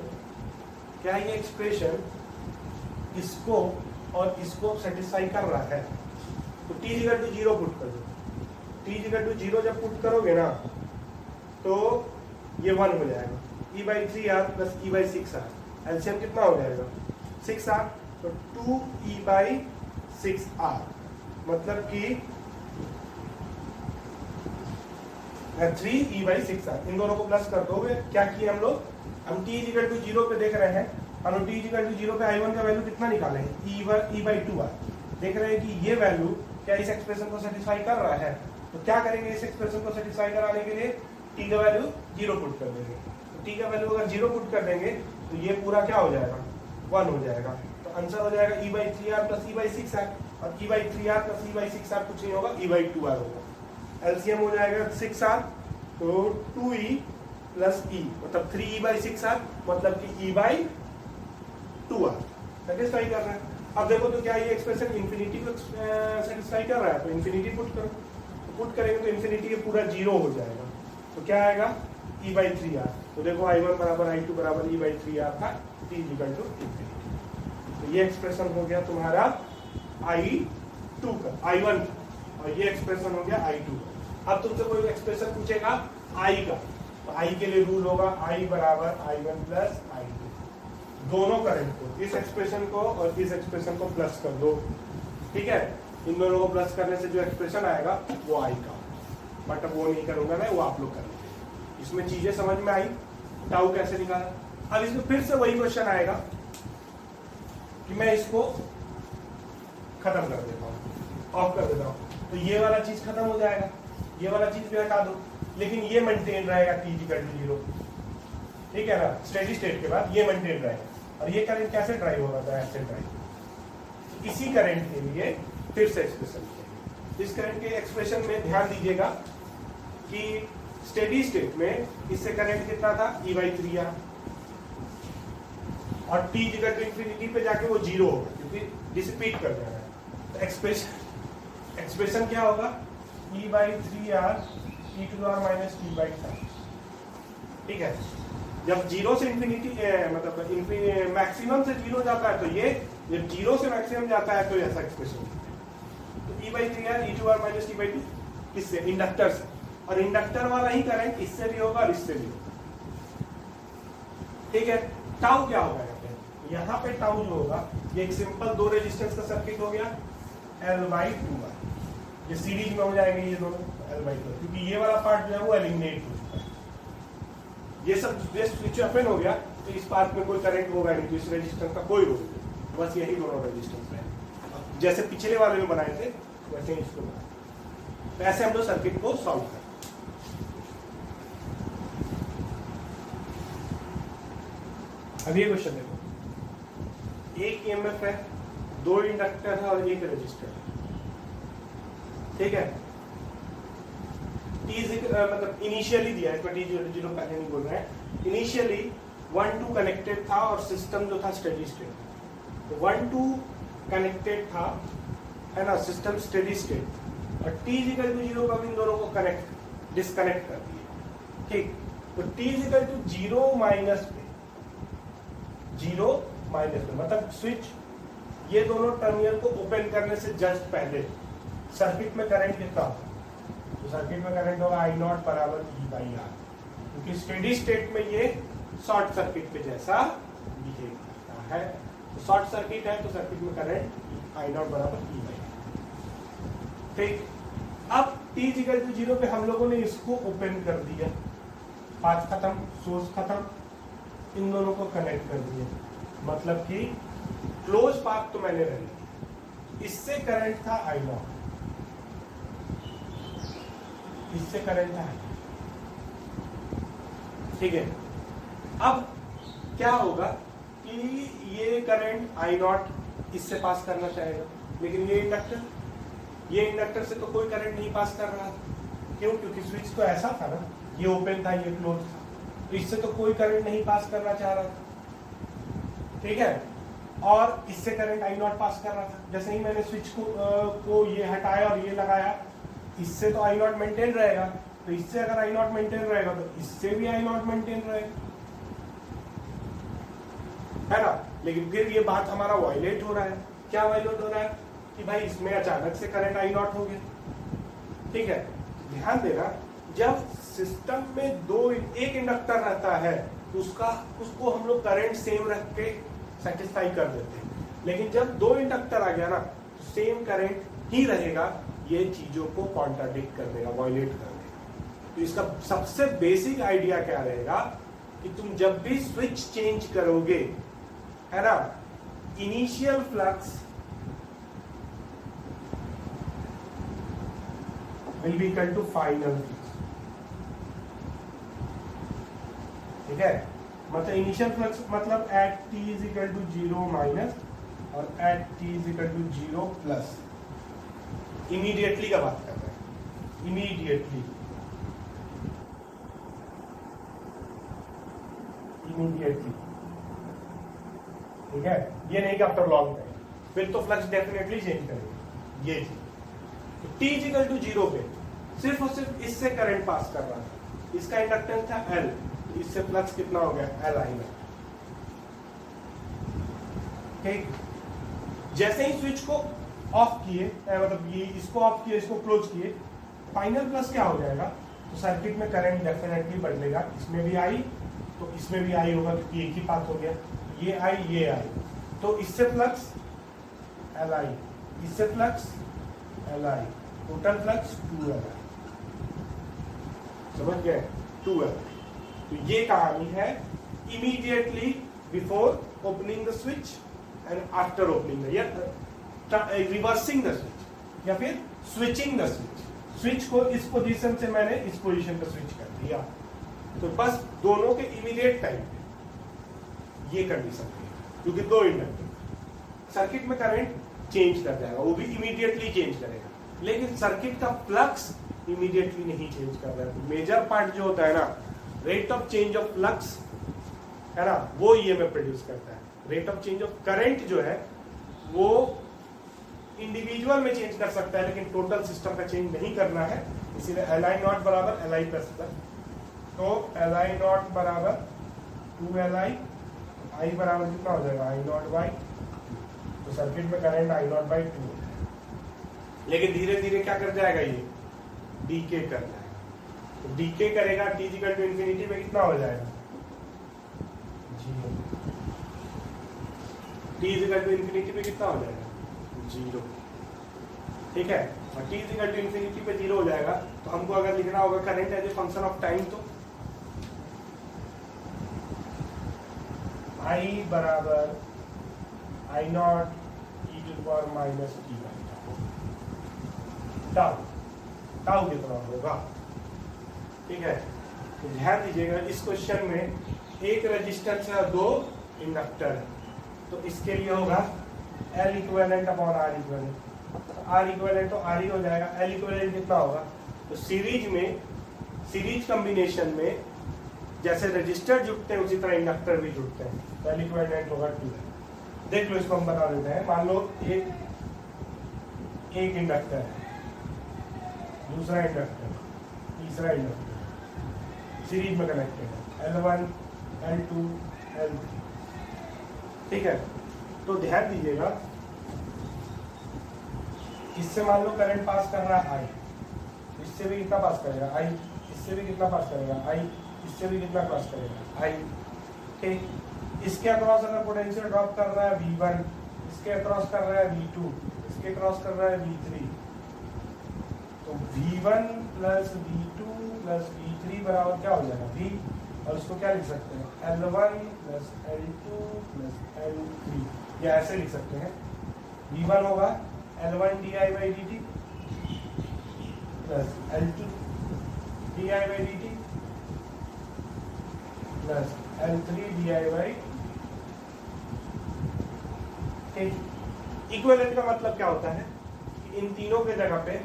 इसको और इसको सेटिस्फाई कर रहा है। तो t = 0 पुट कर दो, t = 0 जब पुट करोगे ना तो ये 1 हो जाएगा, E/3R प्लस E/6R, एलसीएम कितना हो जाएगा, 6R, तो 2E/6R मतलब कि 3E/6R। इन दोनों को प्लस कर दोगे, क्या किए हम लोग, हम t = 0 पे देख रहे हैं, हम t = 0 पे I1 का वैल्यू कितना निकाले, E/2R। देख रहे हैं कि ये वैल्यू क्या इस एक्सप्रेशन को सेटिस्फाई कर रहा है, तो क्या करेंगे, इस एक्सप्रेशन को सेटिस्फाई कराने के लिए t का वैल्यू 0 पुट कर देंगे। तो t का वैल्यू अगर 0 पुट कर देंगे तो ये पूरा क्या हो जाएगा, 1 हो जाएगा। तो आंसर हो जाएगा E/3R प्लस E/6R, और E/3R प्लस E/6R कुछ नहीं होगा, E/2R होगा। एलसीएम हो जाएगा 6R, तो 2E प्लस E मतलब 3E/6R मतलब कि E/2R सेटिस्फाई कर रहे हैं। अब देखो तो क्या ये एक्सप्रेशन इंफिनिटी को सेटिस्फाई कर रहा है, तो इंफिनिटी पुट करो, तो पुट करेंगे तो इंफिनिटी के पूरा 0 हो जाएगा, तो क्या आएगा, E/3R। तो देखो I1 बराबर I2 बराबर E/3R था, t = इंफिनिटी। तो ये एक्सप्रेशन हो गया तुम्हारा I2 का, I1 का, और ये एक्सप्रेशन हो गया I2 का। अब तुमसे कोई एक्सप्रेशन पूछेगा I का, तो I के लिए रूल होगा I बराबर I1 प्लस I2। दोनों करंट को, इस एक्सप्रेशन को और इस एक्सप्रेशन को प्लस कर दो, ठीक है, इन दोनों को प्लस करने से जो एक्सप्रेशन आएगा वो I का, बट अब वो नहीं करूंगा मैं, वो आप लोग करेंगे। इसमें चीजें समझ में आई, टाउ कैसे निकाला। अब इसमें फिर से वही क्वेश्चन आएगा कि मैं इसको खत्म कर देता हूँ, ऑफ कर देता हूँ, तो ये वाला चीज खत्म हो जाएगा, ये वाला चीज भी हटा दो, लेकिन ये मेंटेन रहेगा t = 0। ठीक है ना, स्टेडी स्टेट के बाद ये मेंटेन रहेगा। और ये करंट कैसे ड्राइव होगा, तो ऐसे ड्राइव। इसी करंट के लिए फिर से एक्सप्रेशन लिखेंगे। इस करंट के एक्सप्रेशन में ध्यान दीजिएगा कि स्टेडी स्टेट में इससे करंट कितना था, E/3 आ, और t जगह टू इंफिनिटी पे जाके वो 0 होगा क्योंकि डिसिपेट कर जाएगा। तो एक्सप्रेशन क्या होगा, E/3R e⁻ t/τ। ठीक है, जब 0 से इंफिनिटी मतलब मैक्सिमम से 0 जाता है तो ये, जब 0 से मैक्सिमम जाता है तो ऐसा एक्सप्रेशन। तो E/3R e⁻ t/2 किससे, इंडक्टर से, और इंडक्टर वाला ही करंट इससे भी होगा और इससे भी होगा। ठीक है, टाउ क्या होगा यहाँ पे, टाउ जो होगा ये एक सिंपल 2 रेजिस्टेंस का सर्किट हो गया, L/2R। ये सीरीज में हो जाएंगे ये दोनों L/2, क्योंकि ये वाला पार्ट जो है वो एलिमिनेट हो चुका है। ये सब स्विच ओपन हो गया तो इस पार्ट में कोई करंट होगा नहीं, तो इस रेजिस्टेंस का कोई रोल नहीं, बस यही दोनों रेजिस्टेंस है। जैसे पिछले वाले में बनाए थे वैसे ही इसको बनाए। तो ऐसे हम लोग सर्किट को सॉल्व करें। अब ये क्वेश्चन देखो, एक EMF है, 2 इंडक्टर है और 1 रेजिस्टर है। ठीक है, मतलब इनिशियली दिया है, इसमें t0 पहले नहीं बोल रहे हैं। इनिशियली 1-2 कनेक्टेड था और सिस्टम जो था स्टेडी स्टेट। तो 1-2 कनेक्टेड था, है ना, सिस्टम स्टेडी स्टेट, और t0 पर इन दोनों को डिस्कनेक्ट कर दिए। ठीक, तो t0 माइनस पे, 0 माइनस में मतलब स्विच ये दोनों टर्मिनल को ओपन करने से जस्ट पहले सर्किट में करंट कितना होगा, तो सर्किट में करंट होगा I0 बराबर E/R, क्योंकि स्टेडी स्टेट में ये शॉर्ट सर्किट के जैसा बिहेव करता है। तो शॉर्ट सर्किट है तो सर्किट में करंट I0 बराबर E/R। ठीक, अब t0 पे हम लोगों ने इसको ओपन कर दिया, पाथ खत्म, सोर्स खत्म, इन दोनों को कनेक्ट कर दिया, मतलब कि क्लोज पाथ तो मैंने रह लिया। इससे करंट था I0, इससे करंट था। ठीक है, अब क्या होगा कि ये करंट I0 इससे पास करना चाहेगा, लेकिन ये इंडक्टर से तो कोई करंट नहीं पास कर रहा था। क्यों, क्योंकि स्विच तो ऐसा था ना, ये ओपन था ये क्लोज था, तो इससे तो कोई करंट नहीं पास करना चाह रहा था। ठीक है, और इससे करंट I0 पास कर रहा था। जैसे ही मैंने स्विच को ये हटाया और ये लगाया, इससे तो I0 मेंटेन रहेगा, तो इससे अगर I0 मेंटेन रहेगा तो इससे भी I0 मेंटेन रहेगा, है ना। लेकिन फिर ये बात हमारा वायलेट हो रहा है। क्या वायलेट हो रहा है कि भाई इसमें अचानक से करंट I0 हो गया। ठीक है, ध्यान देना, जब सिस्टम में एक इंडक्टर रहता है तो उसको हम लोग करंट सेम रख के सेटिस्फाई कर देते हैं, लेकिन जब 2 इंडक्टर आ गया ना तो सेम करंट ही रहेगा, ये चीजों को कॉन्ट्राडिक्ट कर देगा, वायलेट कर देगा। तो इसका सबसे बेसिक आइडिया क्या रहेगा कि तुम जब भी स्विच चेंज करोगे, है ना, initial flux will be equal to final flux. ठीक है, मतलब इनिशियल फ्लक्स मतलब at t is equal to 0 minus और at t is equal to 0 plus. Immediately का बात कर रहे हैं, इमीडिएटली ठीक है, ये नहीं कि आफ्टर लॉन्ग टाइम, फिर तो फ्लक्स डेफिनेटली चेंज करेंगे। ये तो t इज इक्वल टू 0 पे सिर्फ और सिर्फ इससे करंट पास कर रहा था, इसका इंडक्टेंस था L, इससे फ्लक्स कितना हो गया Li। ठीक, जैसे ही स्विच को ऑफ किए, मतलब ये इसको ऑफ किए, इसको क्लोज किए, फाइनल प्लस क्या हो जाएगा, तो सर्किट में करंट डेफिनेटली बदलेगा। इसमें भी आई तो इसमें भी आई होगा, क्योंकि एक ही पाथ हो गया, ये आई, तो इससे फ्लक्स Li, इससे flux Li, total flux 2Li। समझ गए, 2Li। तो ये कहानी है immediately before opening the switch and after opening the, या रिवर्सिंग द स्विच, या फिर स्विचिंग द स्विच। स्विच को इस पोजीशन से मैंने इस पोजीशन पर स्विच कर दिया, तो बस दोनों के इमीडिएट टाइम ये कंडीशन है, क्योंकि दो इंडक्टर सर्किट में करंट चेंज कर जाएगा, वो भी इमीडिएटली चेंज करेगा, लेकिन सर्किट का फ्लक्स इमीडिएटली नहीं चेंज कर रहा है। तो मेजर पार्ट जो होता है ना, rate of change of flux है ना, वो ईएमएफ प्रोड्यूस करता है। Rate of change of current जो है वो इंडिविजुअल में चेंज कर सकता है, लेकिन टोटल सिस्टम का चेंज नहीं करना है। इसीलिए Li नॉट बराबर Li प्लस, तो Li नॉट बराबर 2Li, I बराबर कितना हो जाएगा I नॉट बाई, तो सर्किट में करंट I नॉट बाई 2, लेकिन धीरे धीरे क्या कर जाएगा, ये डीके कर जाएगा। तो डीके करेगा t इक्वल टू इंफिनिटी में कितना हो जाएगा, t इक्वल टू इंफिनिटी पे कितना हो जाएगा, 0। ठीक है, और t इक्वल टू इंफिनिटी पे 0 हो जाएगा। तो हमको अगर लिखना होगा current as a function of time, तो I बराबर I naught e to the power minus t by tau, tau कितना होगा। ठीक है, तो ध्यान दीजिएगा इस क्वेश्चन में एक रेजिस्टेंस है और दो इंडक्टर है, तो इसके लिए होगा L equivalent upon R equivalent. R equivalent तो R ही हो जाएगा, L इक्विवेलेंट कितना होगा, तो सीरीज में, सीरीज कॉम्बिनेशन में जैसे रजिस्टर जुड़ते हैं उसी तरह इंडक्टर भी जुड़ते हैं, तो L इक्विवेलेंट होगा 2। देख लो, इसको हम बता देते हैं। मान लो एक इंडक्टर है, दूसरा इंडक्टर, तीसरा इंडक्टर सीरीज में कनेक्टेड है, L1 L2 L3। ठीक है, तो ध्यान दीजिएगा, इससे मान लो करंट पास कर रहा है I, इससे भी कितना पास करेगा I, इससे भी कितना पास करेगा I, इससे भी कितना पास करेगा I। ठीक, इसके अक्रॉस अगर पोटेंशियल ड्रॉप कर रहा है V1, इसके अक्रॉस कर रहा है V2, इसके क्रॉस कर रहा है V3, तो V1 plus V2 plus V3 बराबर क्या हो जाएगा V, और उसको क्या लिख सकते हैं L1 plus L2 plus L3, या ऐसे लिख सकते हैं। V1 होगा L1 di by dt plus L2 di by dt plus L3 di by. ठीक, इक्विवेलेंट का मतलब क्या होता है कि इन तीनों के जगह पे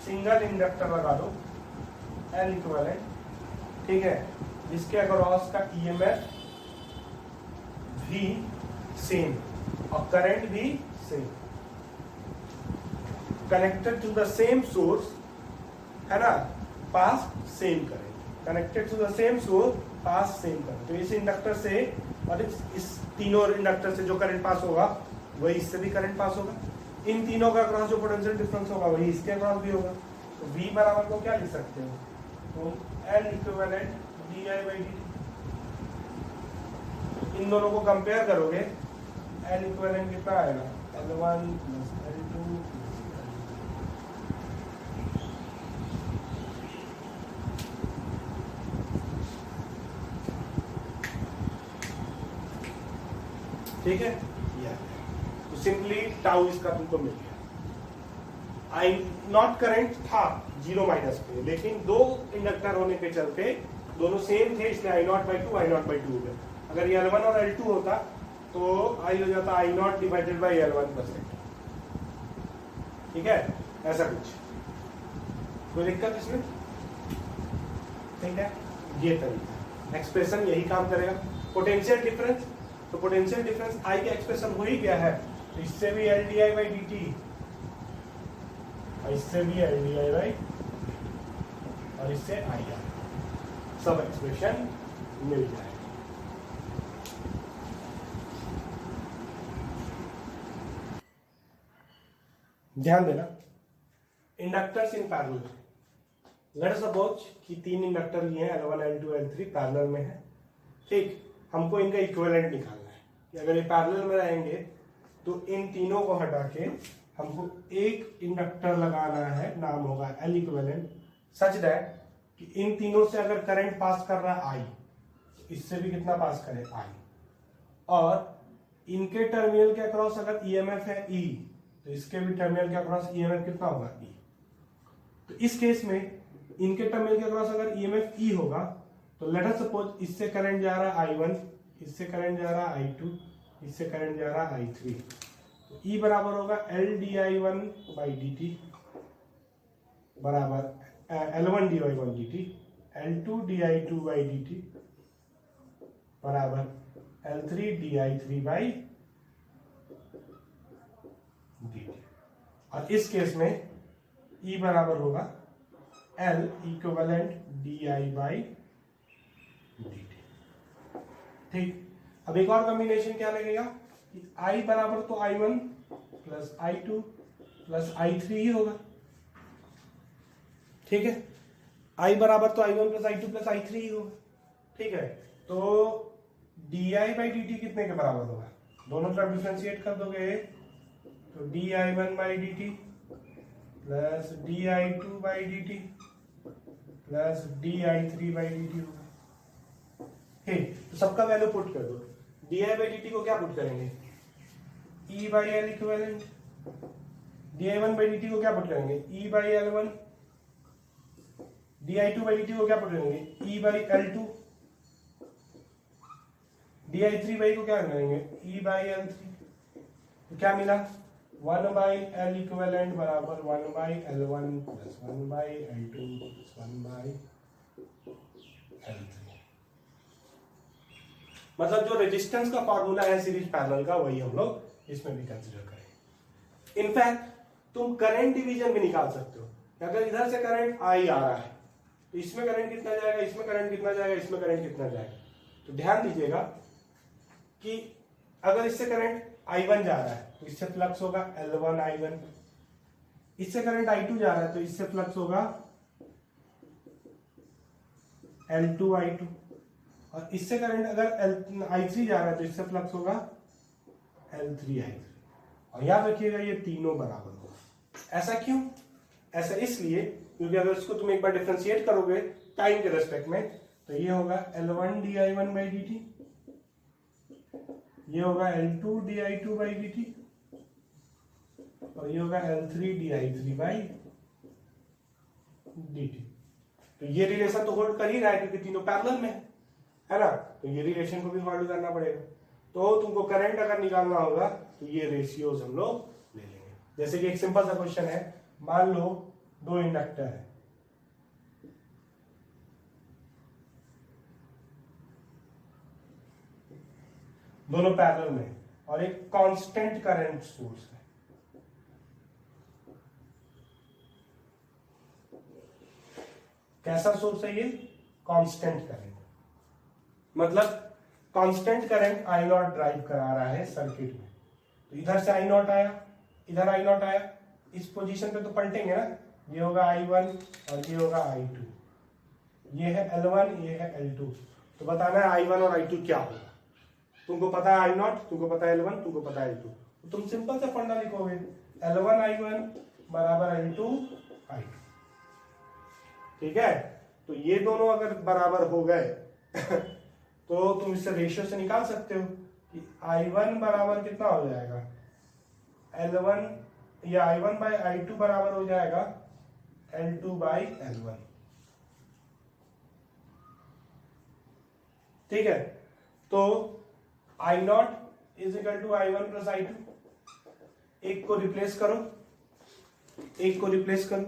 सिंगल इंडक्टर लगा दो L इक्विवेलेंट, ठीक है, जिसके अक्रॉस का ईएमएफ भी सेम और करंट भी same, connected to the same source, है ना, pass same current, connected to the same source pass same current. तो इस इंडक्टर से और इस तीनों इंडक्टर से जो करंट पास होगा वही इससे भी करंट पास होगा, इन तीनों का अक्रॉस जो पोटेंशियल डिफरेंस होगा वही इसके अक्रॉस भी होगा। तो V बराबर को क्या लिख सकते हो, तो L equivalent di by dt। इन दोनों को कंपेयर करोगे, L इक्विवेलेंट कितना आएगा L1 प्लस L2। ठीक है, तो सिंपली टाउ इसका तुमको मिल गया। आई नॉट करंट था 0 माइनस पे, लेकिन दो इंडक्टर होने के चलते दोनों सेम थे, इसलिए I not by 2 I not by 2 हो गया। अगर ये L1 और L2 होता तो I हो जाता I not divided by L1 plus L2। ठीक है, ऐसा कुछ, कोई दिक्कत इसमें? ठीक है, ये तरीका एक्सप्रेशन यही काम करेगा। पोटेंशियल डिफरेंस, तो पोटेंशियल डिफरेंस I का एक्सप्रेशन हो ही गया है, तो इससे भी L di बाई dt, इससे भी L di बाई, और इससे I r, सब एक्सप्रेशन मिल जाएगा। ध्यान देना, inductors in parallel, let's suppose कि तीन इंडक्टर लिए हैं L1 L2 L3 पैरेलल में है। ठीक, हमको इनका इक्विवेलेंट निकालना है कि अगर ये पैरेलल में रहेंगे तो इन तीनों को हटा के हमको एक इंडक्टर लगाना है, नाम होगा L इक्विवेलेंट, सच दैट कि इन तीनों से अगर करंट पास कर रहा है I, तो इससे भी कितना पास करे I, और इनके टर्मिनल के अक्रॉस अगर ईएमएफ है E, तो इसके भी टर्मिनल के अक्रॉस ईएमएफ कितना होगा E। तो इस केस में इनके टर्मिनल के अक्रॉस अगर ईएमएफ ई होगा तो लेट अस सपोज इससे करंट जा रहा है I1, इससे करंट जा रहा है I2, इससे करंट जा रहा है I3, तो ई बराबर होगा L/di1/dt बराबर L1/di1/dt, L2/di2/dt बराबर L3/di3/dt। और इस केस में E बराबर होगा L इक्विवेलेंट di/dt। ठीक, अब एक और कॉम्बिनेशन क्या लगेगा कि I बराबर तो I1 plus I2 plus I3 ही होगा। ठीक है, I बराबर तो I1 plus I2 plus I3 ही होगा। ठीक है, तो di/dt कितने के बराबर होगा? दोनों तरफ डिफरेंशिएट कर दोगे तो di1/dt plus di2/dt plus di3/dt होगा। ठीक, तो सबका वैल्यू पुट कर दो। di/dt को क्या पुट करेंगे? E/L equivalent. di1/dt को क्या पुट करेंगे? E/L1। di2/dt को क्या पुट करेंगे? E/L2। di3 को क्या करेंगे? E/L3। तो क्या मिला? 1/L इक्विवेलेंट बराबर 1/L1 plus 1/L2 plus 1/L3। मतलब जो रेजिस्टेंस का फॉर्मूला है सीरीज पैरेलल का, वही हम लोग इसमें भी कंसीडर करेंगे। इनफैक्ट तुम करंट डिवीजन भी निकाल सकते हो। अगर इधर से करंट आई आ रहा है तो इसमें करंट कितना जाएगा, इसमें करंट कितना जाएगा, इसमें करंट कितना जाएगा। तो ध्यान दीजिएगा कि अगर इससे करंट I1 जा रहा है तो इससे फ्लक्स होगा L1I1, इससे करंट I2 जा रहा है तो इससे फ्लक्स होगा L2I2, और इससे करंट अगर I3 जा रहा है तो इससे फ्लक्स होगा L3I3। और याद रखिएगा ये तीनों बराबर होगा। ऐसा क्यों? ऐसा इसलिए क्योंकि अगर इसको तुम एक बार डिफरेंशिएट करोगे टाइम के रेस्पेक्ट में तो ये होगा L1/di1/dt, ये होगा L2/di2/dt और ये होगा L3/di3/dt। तो ये रिलेशन तो होल्ड कर ही रहा है क्योंकि तीनों पैरेलल में है ना, तो ये रिलेशन को भी होल्ड करना पड़ेगा। तो तुमको करंट अगर निकालना होगा तो ये रेशियोज हम लोग ले लेंगे। जैसे कि एक सिंपल सा क्वेश्चन है, मान लो दो इंडक्टर है, दोनों पैरेलल में, और एक कांस्टेंट करंट सोर्स है। कैसा सोर्स है ये? कांस्टेंट करंट, मतलब constant current I not drive करा रहा है सर्किट में। तो इधर से आई नॉट आया, इधर आई नॉट आया, इस पोजीशन पे तो पलटेंगे ना, ये होगा I1 और ये होगा I2, ये है L1, ये है L2। तो बताना है I1 और I2 क्या होगा। तुमको पता है I0, तुमको पता है L1, तुमको पता है L2, तो तुम सिंपल सा फंडा लिखोगे L1I1 बराबर L2I2। ठीक है, तो ये दोनों अगर बराबर हो गए तो तुम इससे रेशियो से निकाल सकते हो कि I1 बराबर कितना हो जाएगा, L1 या I1/I2 बराबर हो जाएगा L2/L1। ठीक है, तो I0 is equal to I1 plus I2। एक को रिप्लेस करो, एक को रिप्लेस करो,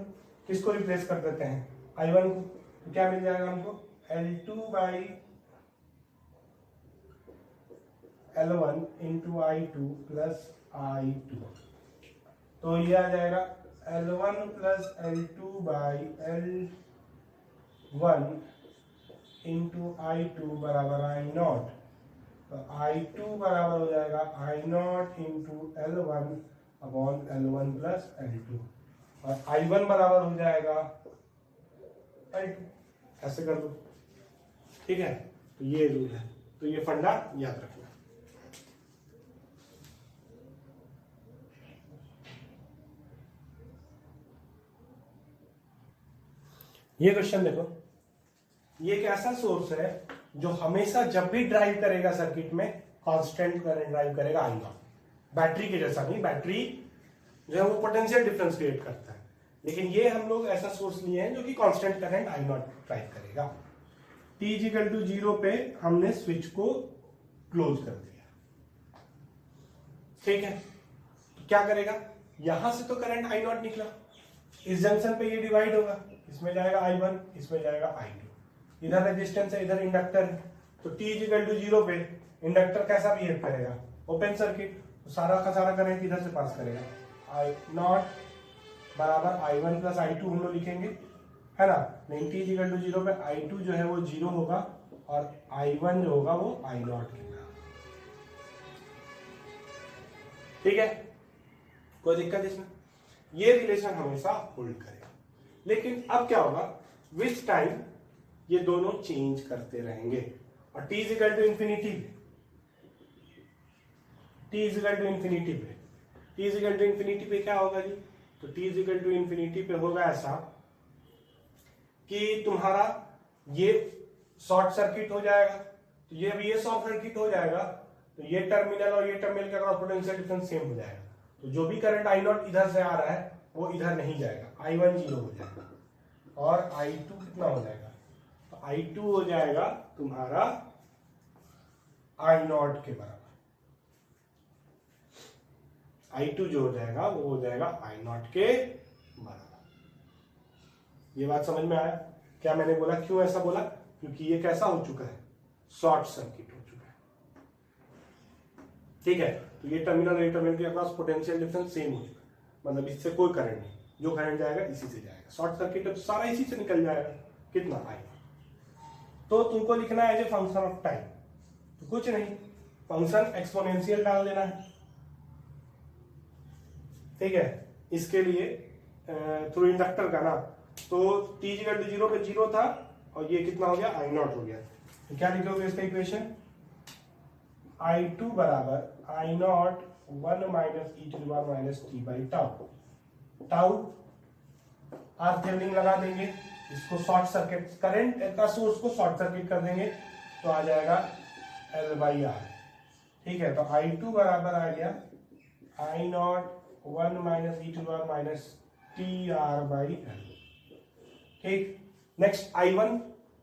किसको रिप्लेस कर देते हैं? I1 को। तो क्या मिल जाएगा हमको? L2/L1 into I2 plus I2। तो ये आ जाएगा L1 plus L2/L1 into I2 बराबर I0। तो I2 बराबर हो जाएगा I0 into L1 upon L1 plus L2, और I1 बराबर हो जाएगा I2। ऐसे कर दो। ठीक है, तो ये रूल है, तो ये फंडा याद रखना। ये क्वेश्चन देखो, ये एक ऐसा सोर्स है जो हमेशा जब भी ड्राइव करेगा सर्किट में कांस्टेंट करंट ड्राइव करेगा I0। बैटरी के जैसा नहीं, बैटरी जो है वो पोटेंशियल डिफरेंस क्रिएट करता है, लेकिन ये हम लोग ऐसा सोर्स लिए हैं जो कि constant current I not drive करेगा। टी इज इक्वल टू 0 पे हमने स्विच को क्लोज कर दिया, ठीक है। तो क्या करेगा, यहां से तो करंट आई नॉट निकला, इस जंक्शन पे ये डिवाइड होगा, इसमें जाएगा I1, इसमें जाएगा I2, इधर रेजिस्टेंस है, इधर इंडक्टर है। तो T इज इक्वल टू 0 पे इंडक्टर कैसा बिहेव करेगा, ओपन सर्किट, तो सारा का सारा करंट इधर से पास करेगा। I नॉट बराबर I1 प्लस I2 हम लोग लिखेंगे, है ना। लेकिन T इज इक्वल टू 0 पे I2 जो है वो 0 होगा और I1 जो होगा वो I नॉट के बराबर, ठीक है। कोई दिक्कत इसमें, ये रिलेशन हमेशा होल्ड करेगा। लेकिन अब क्या होगा, विच टाइम ये दोनों चेंज करते रहेंगे और t is equal to infinity पे, t is equal to infinity पे, t is equal to infinity पे क्या होगा जी, तो t is equal to infinity पे होगा ऐसा कि तुम्हारा ये शॉर्ट सर्किट हो जाएगा, तो ये अब ये शॉर्ट सर्किट हो जाएगा तो ये टर्मिनल और ये टर्मिनल का क्रॉस पोटेंशियल डिफरेंस सेम हो जाएगा। तो जो भी करंट आई नॉट इधर से आ रहा है वो इधर नहीं जाएगा, I1 0 हो जाएगा और I2 कितना हो जाएगा, तो I2 हो जाएगा तुम्हारा I नॉट के बराबर। I2 जो हो जाएगा वो हो जाएगा I नॉट के बराबर। ये बात समझ में आया क्या मैंने बोला, क्यों ऐसा बोला, क्योंकि ये कैसा हो चुका है, शॉर्ट सर्किट हो चुका है, ठीक है। तो ये टर्मिनल ये टर्मिनल के अक्रॉस पोटेंशियल डिफरेंस सेम हो चुका है, मतलब इससे कोई करंट नहीं, जो करंट जाएगा इसी से जाएगा, शॉर्ट सर्किट है तो सारा इसी से निकल जाएगा, कितना I। तो तुमको लिखना है as a function of time, तो कुछ नहीं, फंक्शन एक्सपोनेंशियल डाल देना है, ठीक है। इसके लिए थ्रू इंडक्टर का ना, तो t इक्वल टू 0 पे 0 था और ये कितना हो गया I नॉट हो गया, तो क्या लिखोगे इसका इक्वेशन, I2 बराबर I not 1 minus e to the power minus t by tau, tau RThevenin लगा देंगे, इसको शॉर्ट सर्किट करंट का सोर्स को शॉर्ट सर्किट कर देंगे तो आ जाएगा L बाई R, ठीक है। तो I2 बराबर आ गया I not 1 minus e to the power minus t R by L, ठीक। नेक्स्ट I1,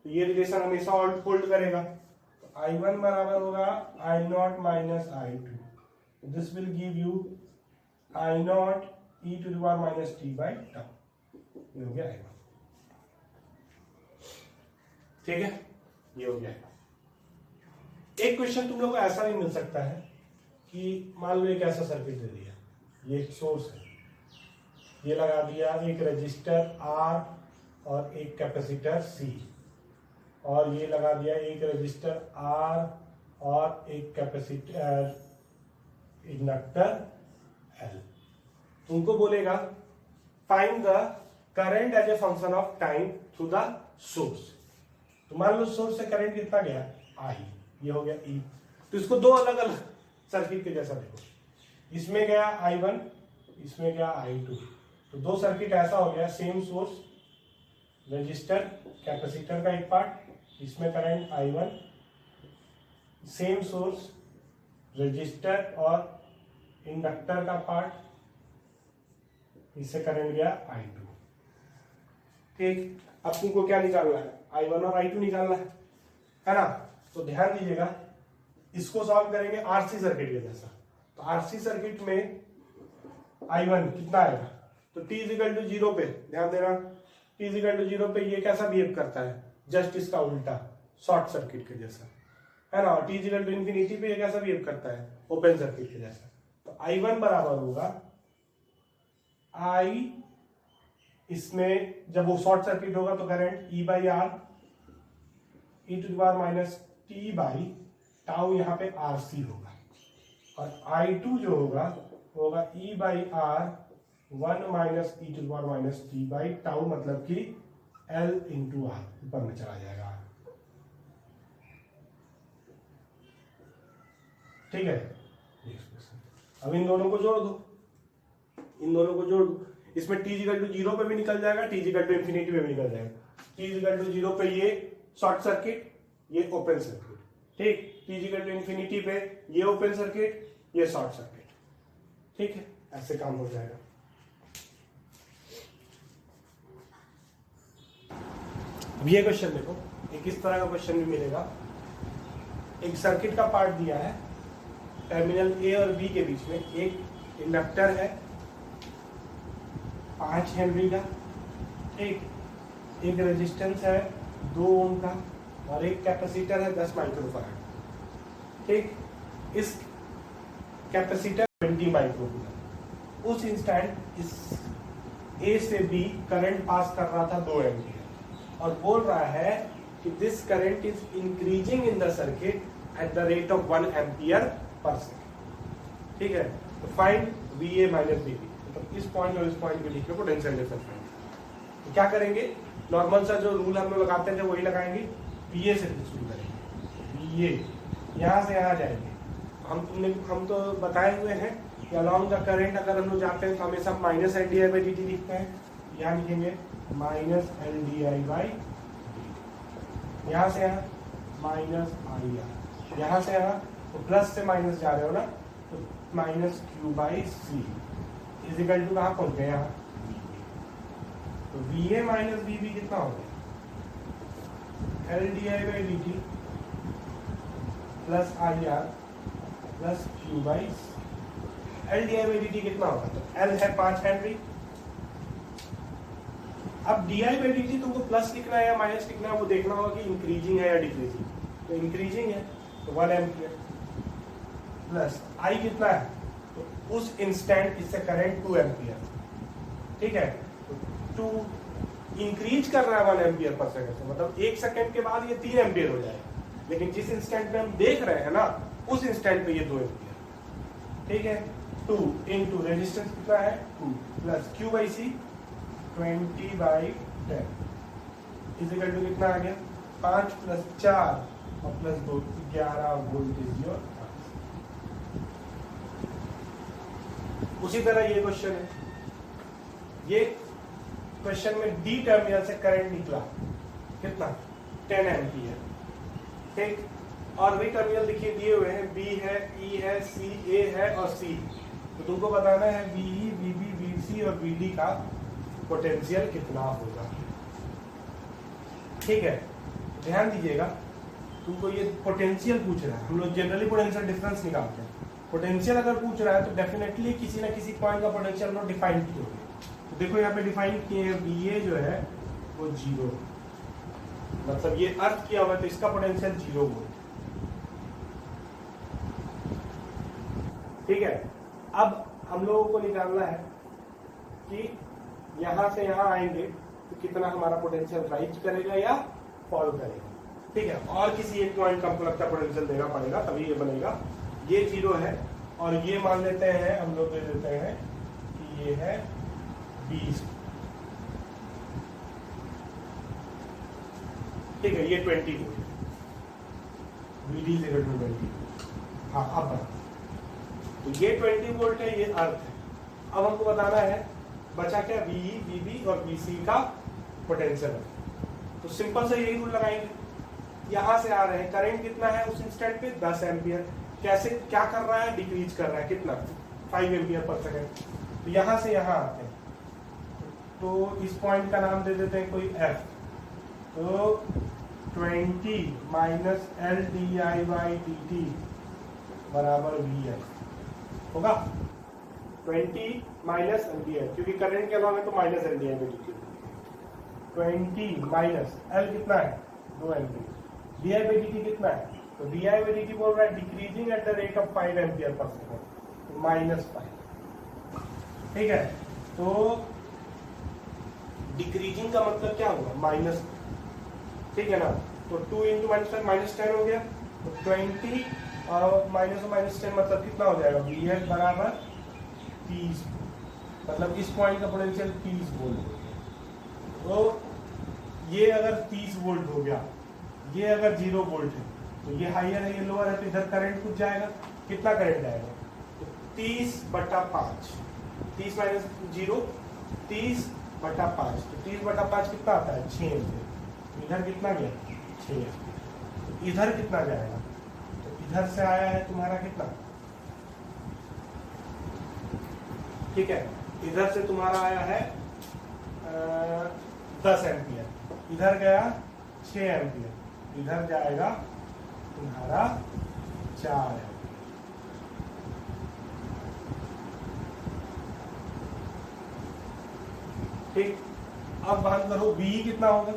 तो ये रिलेशन हमेशा होल्ड करेगा, तो I1 बराबर होगा I naught minus I2, this will give you I naught e to the power minus t by tau, ये हो गया I1, ठीक है, ये हो गया। एक क्वेश्चन तुम लोग को ऐसा भी मिल सकता है कि मान लो एक ऐसा सर्किट दे दिया, ये एक सोर्स है, ये लगा दिया एक रजिस्टर R और एक कैपेसिटर C, और ये लगा दिया एक रजिस्टर R और एक कैपेसिटर इंडक्टर L। तुमको बोलेगा find the current as a function of time through the source. तो मान लो सोर्स से करंट कितना गया I, ये हो गया E, तो इसको दो अलग अलग सर्किट के जैसा देखो, इसमें गया I1, इसमें गया I2, तो दो सर्किट ऐसा हो गया, सेम सोर्स रजिस्टर कैपेसिटर का एक पार्ट, इसमें current I1, same source register और इंडक्टर का पार्ट, इससे करंट गया I2, ठीक। अब तुमको क्या निकालना है, I1 और I2 निकालना है ना। तो ध्यान दीजिएगा, इसको सॉल्व करेंगे RC सर्किट के जैसा, तो RC सर्किट में I1 कितना आएगा, तो t इक्वल टू 0 पे ध्यान देना, t इक्वल टू 0 पे ये कैसा बिहेव करता है, जस्ट इसका उल्टा, शॉर्ट सर्किट के जैसा, है ना। t इक्वल टू इंफिनिटी पे ये कैसा बिहेव करता है, ओपन सर्किट के जैसा। तो I1 बराबर होगा I, इसमें जब वो शॉर्ट सर्किट होगा तो current E by R, E to the power minus t by tau, यहाँ पे RC होगा, और I2 जो होगा E by R 1 minus e to the power minus t by tau, मतलब कि L इंटू आर, ऊपर में चला जाएगा, ठीक है। अब इन दोनों को जोड़ दो, इन दोनों को जोड़ दो, इसमें t इक्वल टू 0 पे भी निकल जाएगा, t इक्वल टू इंफिनिटी पे भी निकल जाएगा। t इक्वल टू 0 पे ये शॉर्ट सर्किट, ये ओपन सर्किट, ठीक। t इक्वल टू इंफिनिटी पे ये ओपन सर्किट, ये शॉर्ट सर्किट, ठीक है, ऐसे काम हो जाएगा। अब ये क्वेश्चन देखो, एक इस तरह का क्वेश्चन भी मिलेगा। एक सर्किट का पार्ट दिया है, टर्मिनल ए और बी के बीच में एक इंडक्टर है 5 हेनरी का, एक रेजिस्टेंस है 2 ओम का, और एक कैपेसिटर है 10 माइक्रोफैराड। ठीक, इस कैपेसिटर 20 माइक्रोकूलम। उस इंस्टेंट इस ए से बी करंट पास कर रहा था 2 एम्पीयर, और बोल रहा है कि this current is increasing in the circuit at the rate of 1 ampere per second. ठीक है, तो find V A minus V B, मतलब इस पॉइंट और इस पॉइंट के बीच में पोटेंशियल डिफरेंस फाइंड। तो क्या करेंगे, नॉर्मल सा जो रूल हम लोग लगाते थे वही लगाएंगे। वी ए से शुरू करेंगे, वी ए यहाँ से यहाँ जाएंगे। हम तो बताए हुए हैं कि अलॉन्ग द करंट अगर हम लोग जाते हैं तो हमेशा minus L D I by D T लिखते हैं। यहाँ लिखेंगे minus L D I by, यहाँ से यहाँ माइनस आई आर, यहाँ से यहाँ तो प्लस से माइनस जा रहे हो ना, तो minus Q by C equal to कहाँ पहुँच गए यहाँ, तो V A minus V B कितना हो गया, L D I by D T plus I R plus Q by L D I by D T कितना होगा, तो एल है 5 हेनरी। अब D I by D T तुमको प्लस लिखना है या माइनस लिखना है वो देखना होगा कि इंक्रीजिंग है या डिक्रीजिंग। तो इंक्रीजिंग है तो 1 एम्पियर, प्लस आई कितना है, तो उस इंस्टेंट इससे करंट 2 एम्पियर। ठीक है, तो 2 इंक्रीज कर रहा है 1 एम्पियर पर सेकंड से, मतलब 1 सेकंड के बाद ये 3 एम्पियर हो जाएगा। लेकिन जिस इंस्टेंट में हम देख रहे हैं ना, उस इंस्टेंट पे ये 2 एम्पियर। ठीक है, 2 इंटू रेजिस्टेंस कितना है 2 plus Q by C 20 by 10 equal to कितना आ गया 5 प्लस 4 और प्लस 2 11 वोल्ट इज योर। उसी तरह ये क्वेश्चन है, ये क्वेश्चन में डी टर्मिनल से करंट निकला कितना 10 एम्पियर। ठीक, और भी टर्मिनल देखिए दिए हुए हैं, बी है, ई है, सी, ए है और सी। तो तुमको बताना है बीई, बीबी, बीसी और बीडी का पोटेंशियल कितना होगा। ठीक है, ध्यान दीजिएगा, तुमको ये पोटेंशियल पूछ रहा है। हम लोग जनरली पोटेंशियल डिफरेंस निकालते हैं। पोटेंशियल अगर पूछ रहा है तो डेफिनेटली किसी ना किसी पॉइंट का पोटेंशियल हम लोग डिफाइन किए होंगे। तो देखो यहाँ पे डिफाइन किए हैं, बी ए जो है वो 0, मतलब ये अर्थ किया हुआ है, तो इसका पोटेंशियल 0 वोल्ट। ठीक है, अब हम लोगों को निकालना है कि यहां से यहां आएंगे तो कितना हमारा पोटेंशियल राइज करेगा या फॉल करेगा। ठीक है, और किसी एक पॉइंट का हमको लगता है पोटेंशियल देना पड़ेगा तभी ये बनेगा। ये 0 है और ये मान लेते हैं हम लोग, दे देते हैं कि ये है 20। ठीक है, ये 20 वोल्ट, VD से 20। हाँ, अब बना, तो ये 20 वोल्ट है, ये अर्थ है। अब हमको बताना है बचा क्या, VE, VB और VC का पोटेंशियल है। तो सिंपल से यही रूल लगाएंगे, यहां से आ रहे हैं, करंट कितना है उस इंस्टेंट पे 10 एम्पियर। कैसे, क्या कर रहा है, डिक्रीज कर रहा है, कितना 5 एम्पियर पर सेकेंड। तो यहां से यहां आते हैं, तो इस पॉइंट का नाम दे देते हैं कोई F। तो 20 minus L D I by D T बराबर VI होगा। 20 माइनस एल डी आई, क्योंकि करंट के अलावा तो minus L D I by D T. 20 minus L कितना है 2 ampere, D I by D T कितना है, तो D I by D T बोल रहा है decreasing eight the rate of 5 ampere per second, -5। ठीक है, तो डिक्रीजिंग का मतलब क्या हुआ, माइनस। ठीक है ना, तो 2 इंटू -5 -10 हो गया, तो 20 और -10 मतलब कितना हो जाएगा, VS बराबर 30, मतलब इस पॉइंट का पोटेंशियल 30 वोल्ट हो गया। तो ये अगर 30 वोल्ट हो गया, ये अगर 0 वोल्ट है, तो ये हाइयर है, ये लोअर है, तो इधर करंट कुछ जाएगा, कितना करंट जाएगा, तो 30/5, 30 माइनस 0 30/5, तो 30/5 कितना आता है 6 एम्पियर। इधर कितना गया 6, इधर कितना जाएगा, तो इधर से आया है तुम्हारा कितना, ठीक है, इधर से तुम्हारा आया है 10 एम्पियर, इधर गया 6 एम्पियर, इधर जाएगा तुम्हारा 4 एम्पियर। ठीक, अब बात करो V कितना होगा।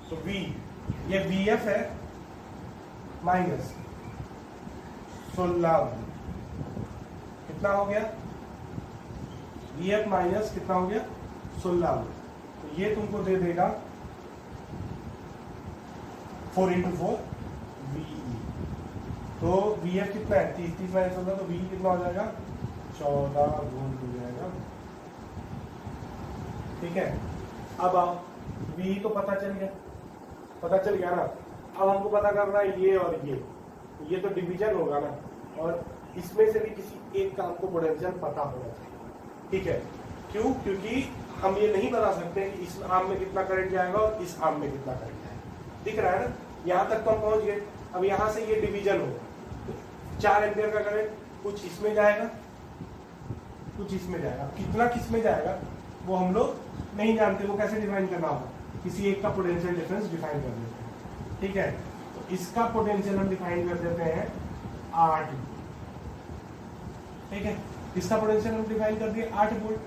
तो V, ये VF है माइनस 16, कितना हो गया VF माइनस कितना हो गया 16। तो ये तुमको दे देगा 4 × 4 VE। तो VF कितना है 30, 30 माइनस 16, तो VE कितना हो जाएगा 14 वोल्ट हो जाएगा। ठीक है, अब आओ V तो पता चल गया ना। अब हमको पता करना है ये और ये तो डिवीजन होगा ना, और इसमें से भी किसी एक का हमको पोटेंशियल पता होना चाहिए। ठीक है, क्यों? क्योंकि हम ये नहीं बता सकते कि इस आर्म में कितना करंट जाएगा और इस आर्म में कितना करंट जाएगा। दिख रहा है ना, यहाँ तक तो हम पहुंच गए। अब यहाँ से ये डिवीजन होगा, 4 एम्पियर का करंट कुछ इसमें जाएगा, कुछ इसमें जाएगा। कितना किस में जाएगा वो हम लोग नहीं जानते, वो कैसे डिफाइन करना होगा, किसी एक का पोटेंशियल डिफरेंस डिफाइन कर देते हैं। ठीक है, तो इसका पोटेंशियल हम डिफाइन कर देते हैं 8। ठीक है, इसका पोटेंशियल हम डिफाइन कर दिए 8 वोल्ट।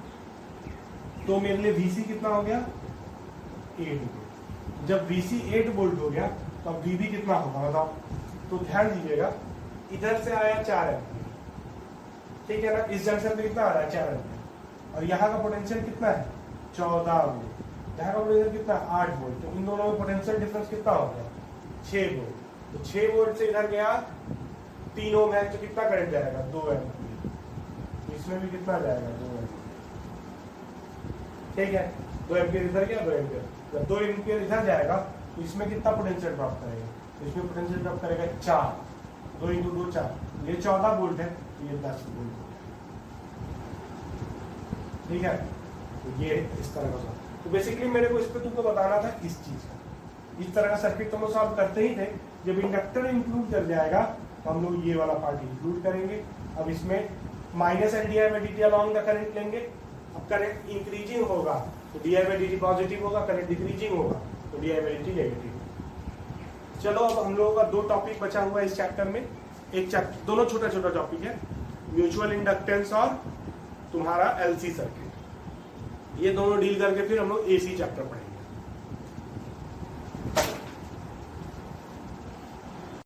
तो मेरे लिए VC कितना हो गया 8 वोल्ट। जब VC 8 वोल्ट हो गया तो अब VB कितना होगा बताओ। तो ध्यान दीजिएगा, इधर से आया 4 एम्पियर, ठीक है ना, इस जंक्शन पे कितना आ रहा है 4 एम्पियर, और यहाँ का पोटेंशियल कितना है 14 वोल्ट, यहाँ का पोटेंशियल कितना है 8 वोल्ट। तो इन दोनों में पोटेंशियल डिफरेंस कितना हो गया 6 वोल्ट। तो 6 वोल्ट से इधर गया 3 ओम है, तो कितना करंट जाएगा 2 एम्पियर। तो इसमें भी कितना जाएगा 2 एम्पियर। ठीक है, 2 एम्पियर इधर गया, 2 एम्पियर। जब 2 एम्पियर इधर जाएगा तो इसमें कितना पोटेंशियल ड्रॉप करेगा, तो इसमें पोटेंशियल ड्रॉप करेगा 4, 2 × 2 4, ये 14 वोल्ट है, तो ये 10 वोल्ट। ठीक है, तो ये इस तरह का। तो बेसिकली मेरे को इस पे तुमको बताना था इस चीज का। इस तरह का सर्किट तो हम सॉल्व करते ही थे। जब इंडक्टर इंक्लूड कर जाएगा तो हम लोग ये वाला पार्ट इंक्लूड करेंगे। अब इसमें minus LdI/dt along the current लेंगे। अब करंट इंक्रीजिंग होगा तो dI/dt पॉजिटिव होगा, करंट डिक्रीजिंग होगा तो dI/dt नेगेटिव। चलो, अब हम लोगों का 2 टॉपिक बचा हुआ है इस चैप्टर में। एक चैप्टर, दोनों छोटा छोटा टॉपिक है, म्यूचुअल इंडक्टेंस और तुम्हारा LC सर्किट। ये दोनों डील करके फिर हम लोग AC चैप्टर पढ़ेंगे।